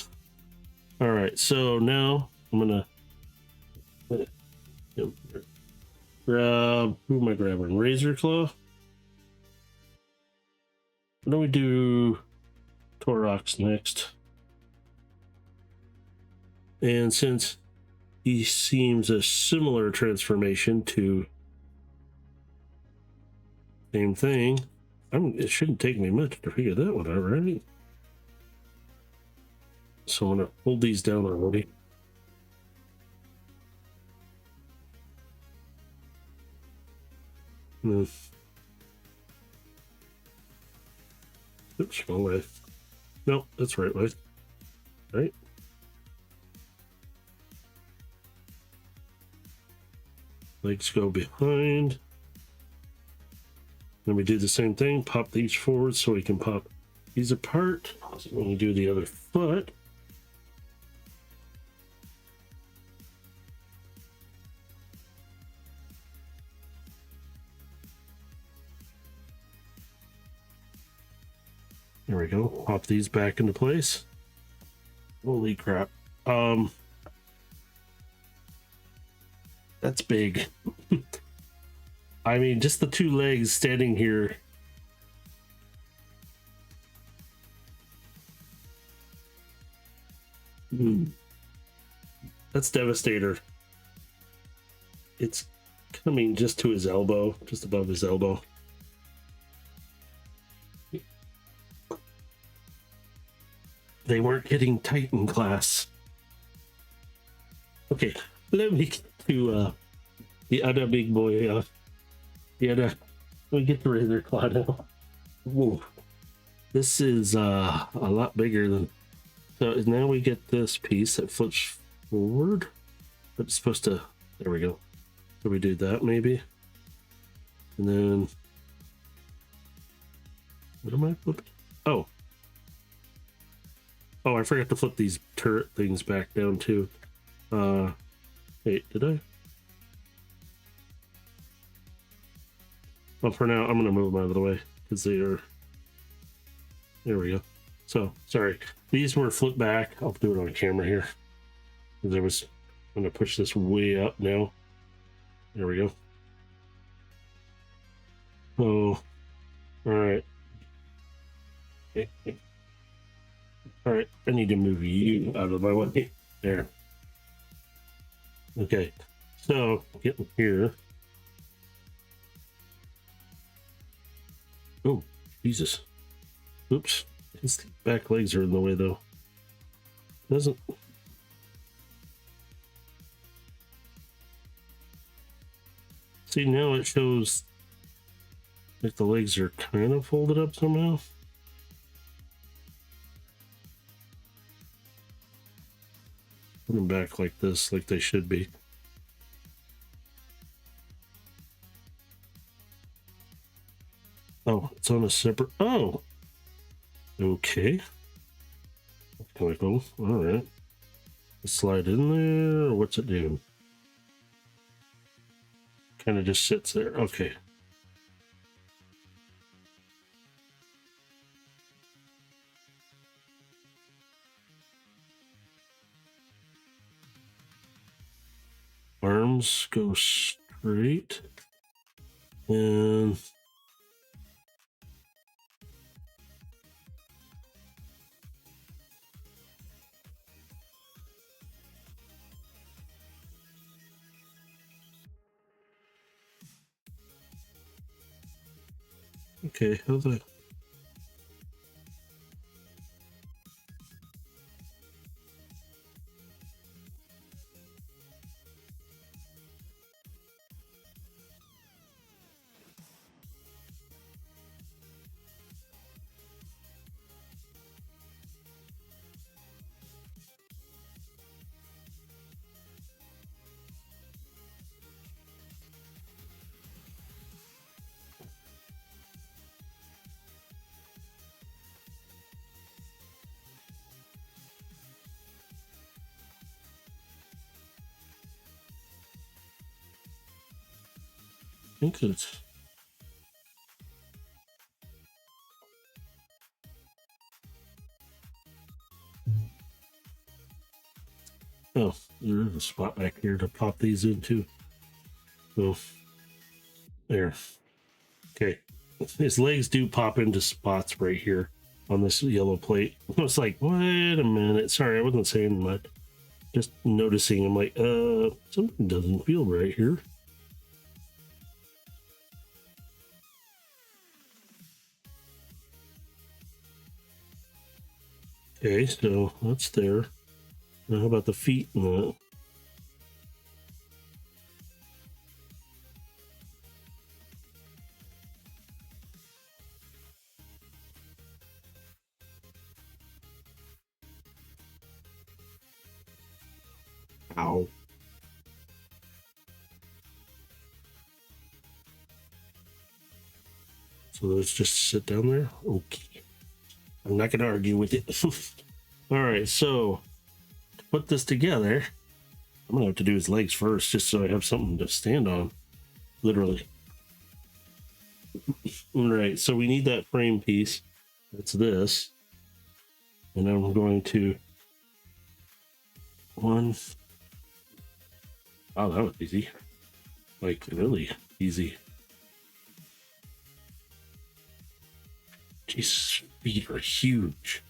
All right, so now I'm gonna grab. Who am I grabbing? Razor Claw. Why don't we do Torox next? And since he seems a similar transformation to same thing, it shouldn't take me much to figure that one out, right? So I'm gonna hold these down already. Oops, wrong way. No, that's right way. Right. Legs go behind. Then we do the same thing, pop these forward so we can pop these apart. So when you do the other foot, there we go. Pop these back into place. Holy crap. That's big. I mean, just the two legs standing here. That's Devastator. It's coming just to his elbow, just above his elbow. They weren't getting tight in class. Okay, let me get to the other big boy. Let me get the razor claw now. Whoa. This is a lot bigger than. So now we get this piece that flips forward. But it's supposed to. There we go. So we do that maybe. And then. What am I flipping? Oh. Oh, I forgot to flip these turret things back down too. Wait, did I? Well, for now, I'm going to move them out of the way because they are. There we go. So, sorry. These were flipped back. I'll do it on camera here. Because I was going to push this way up now. There we go. Oh, all right. All right, I need to move you out of my way. There. Okay, so getting here. Oh, Jesus. Oops. His back legs are in the way, though. Doesn't. See, now it shows like the legs are kind of folded up somehow. Put them back like this, like they should be. Oh, it's on a separate. Oh, okay. Cool. All right. Slide in there, or what's it doing? Kind of just sits there. Okay. Arms go straight. And okay, how's that? I think it's. Oh, there's a spot back here to pop these into. So, there. Okay. His legs do pop into spots right here on this yellow plate. I was like, wait a minute. Sorry, I wasn't saying much. Just noticing. I'm like, something doesn't feel right here. Okay, so that's there. Now how about the feet and the. Ow. So let's just sit down there. Okay. I'm not going to argue with it. All right, so to put this together, I'm going to have to do his legs first just so I have something to stand on. Literally. All right, so we need that frame piece. That's this. And I'm going to. One. Oh, that was easy. Like, really easy. Jesus, feet are huge.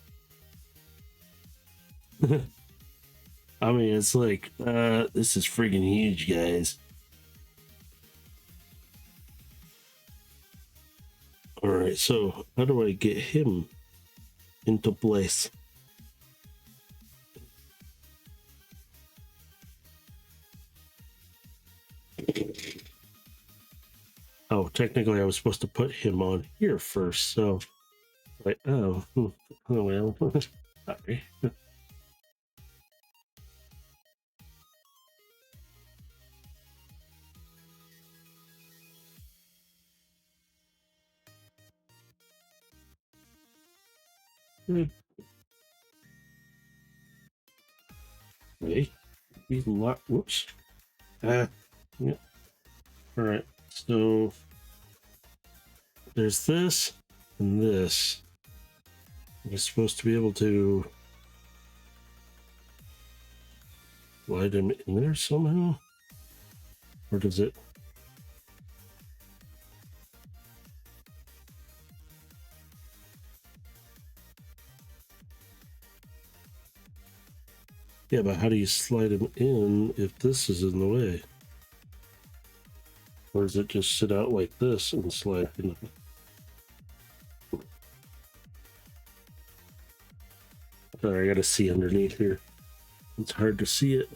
I mean, it's like, this is friggin' huge, guys. so how do I get him into place? Oh, technically I was supposed to put him on here first, so like, oh well. Sorry. Okay. He's a lot. Whoops. Yeah. All right. So there's this and this. You're supposed to be able to slide him in there somehow, or does it? Yeah, but how do you slide him in if this is in the way? Or does it just sit out like this and slide in? Sorry, I gotta see underneath here. It's hard to see it.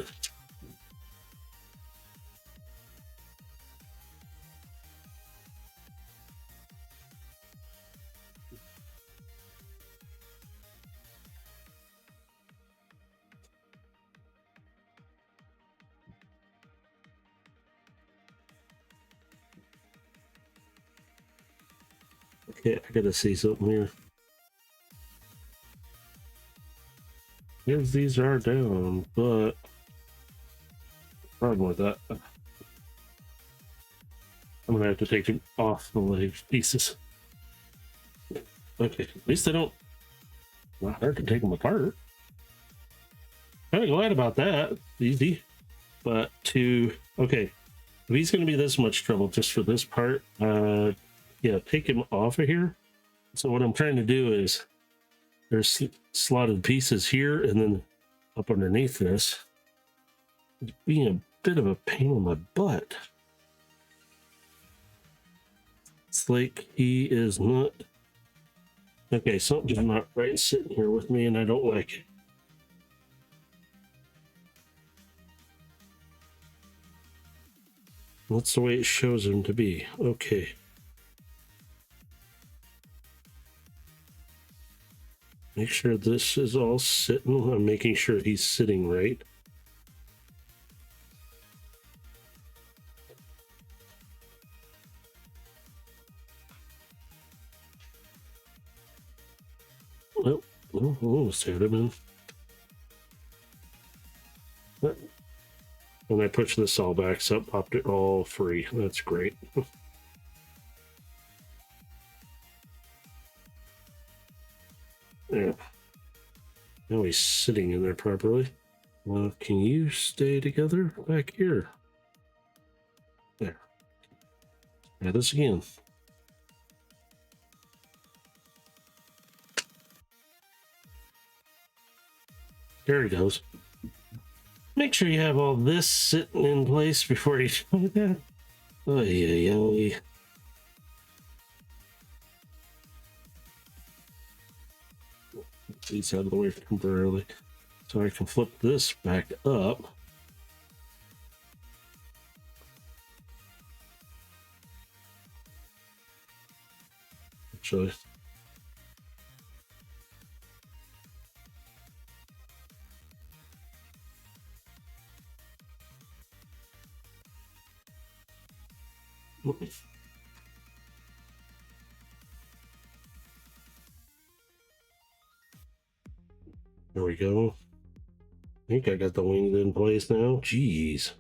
Okay, I gotta see something here. Yes, these are down, but problem with that, I'm gonna have to take them off the leg pieces. Okay, at least they don't. Not hard to take them apart. Kind of glad about that. Easy, but okay, if he's gonna be this much trouble just for this part, yeah, take him off of here. So what I'm trying to do is there's slotted pieces here and then up underneath this. It's being a bit of a pain in my butt. It's like he is not. Okay, something's not right sitting here with me and I don't like it. That's the way it shows him to be. Okay. Make sure this is all sitting. I'm making sure he's sitting right. Oh, almost had him in. When I push this all back, so it popped it all free. That's great. Yeah. Now he's sitting in there properly. Well, can you stay together back here? There. Try this again. There he goes. Make sure you have all this sitting in place before you do that. Oh, yeah. These out of the way temporarily. So I can flip this back up. Actually. There we go. I think I got the wings in place now. Jeez.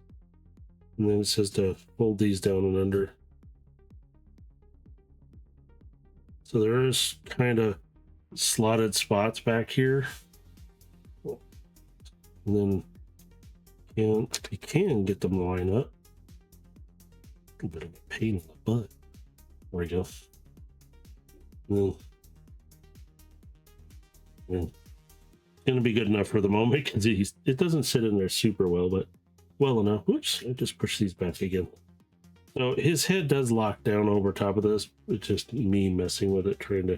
And then it says to fold these down and under. So there is kind of slotted spots back here. And then you can get them to line up. A bit of a pain in the butt. There we go. And then gonna be good enough for the moment because it doesn't sit in there super well, but well enough. Oops, I just pushed these back again. So his head does lock down over top of this. It's just me messing with it, trying to.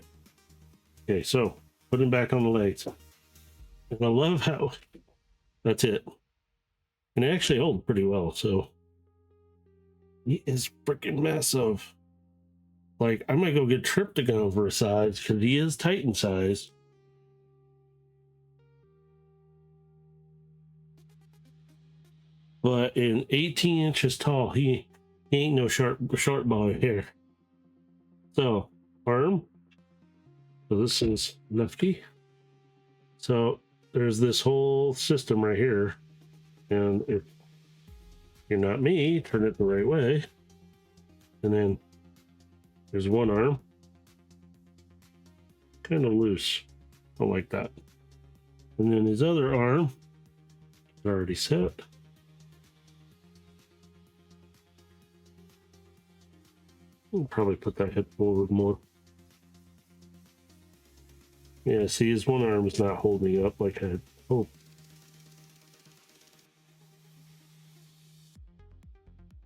Okay, so put him back on the legs. And I love how that's it. And it actually holds pretty well. So he is freaking massive. Like, I might go get Trypticon for a size because he is Titan size. But in 18 inches tall, he ain't no short boy here. So, arm. So this is lefty. So there's this whole system right here. And if you're not me, turn it the right way. And then there's one arm. Kind of loose. I like that. And then his other arm is already set. We'll probably put that head forward more. Yeah, see, his one arm is not holding up like I had hoped.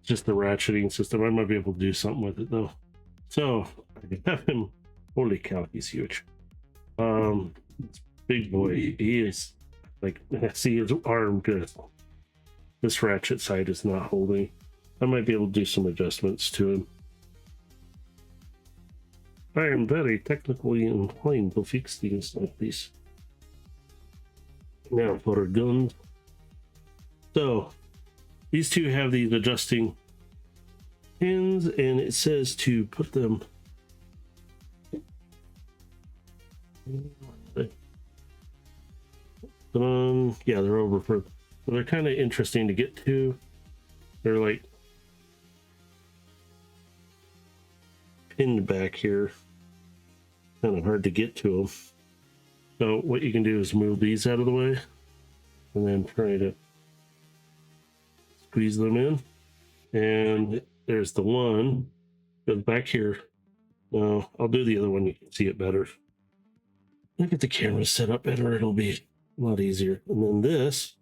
Just the ratcheting system. I might be able to do something with it though. So I have him. Holy cow, he's huge. Big boy. He is like, see his arm good. This ratchet side is not holding. I might be able to do some adjustments to him. I am very technically inclined to fix things like this. Now for our guns. So these two have these adjusting pins, and it says to put them. Yeah, they're over for. They're kind of interesting to get to. They're like pinned back here. Kind of hard to get to them. So what you can do is move these out of the way and then try to squeeze them in. And there's the one goes back here. Now I'll do the other one, you can see it better. Look at the camera set up better, it'll be a lot easier. And then this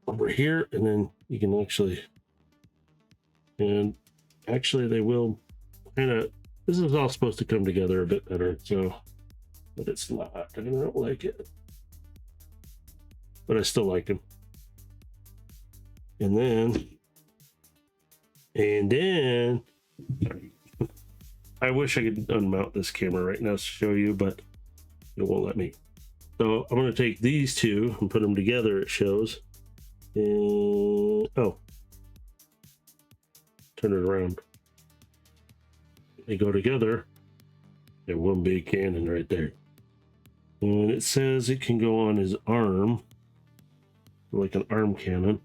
over here, and then you can actually, and actually they will kind of, this is all supposed to come together a bit better, so, but it's not, I don't like it. But I still like him. And then I wish I could unmount this camera right now to show you, but it won't let me. So I'm going to take these two and put them together, it shows. And oh, turn it around. They go together. They're one big cannon right there. And it says it can go on his arm, like an arm cannon.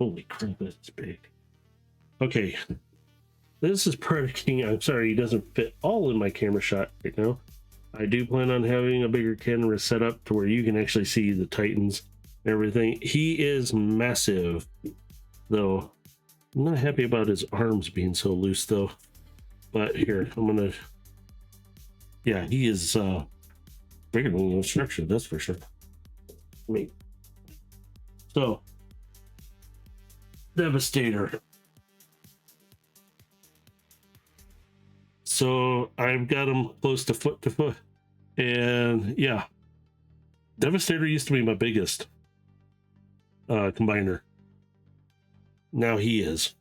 Holy crap, that's big. Okay, this is Predaking. I'm sorry, he doesn't fit all in my camera shot right now. I do plan on having a bigger camera set up to where you can actually see the Titans and everything. He is massive, though. I'm not happy about his arms being so loose, though. But here, I'm gonna. Yeah, he is bigger than the structure, that's for sure. Wait. So, Devastator. So I've got him close to foot, and yeah, Devastator used to be my biggest combiner. Now he is.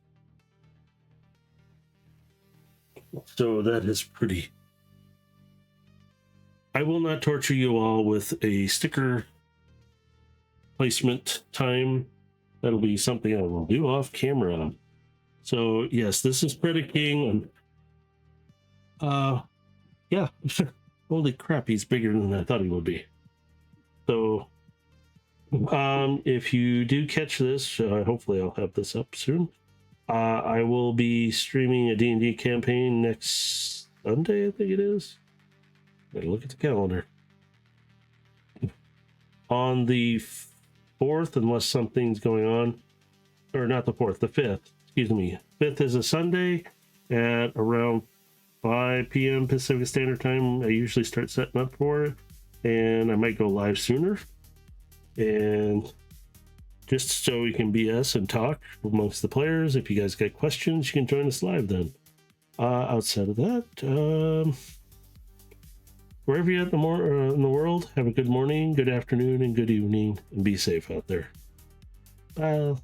So that is pretty. I will not torture you all with a sticker placement time. That'll be something I will do off camera. So yes, this is Predaking. Yeah. Holy crap, he's bigger than I thought he would be. So if you do catch this, hopefully I'll have this up soon. I will be streaming a D&D campaign next Sunday, I think it is. Gotta look at the calendar. On the 4th, unless something's going on, or not the 4th, the 5th, excuse me. 5th is a Sunday at around 5 p.m. Pacific Standard Time. I usually start setting up for it, and I might go live sooner. And just so we can BS and talk amongst the players. If you guys got questions, you can join us live then. Outside of that, wherever you're at in the world, have a good morning, good afternoon, and good evening, and be safe out there. Bye.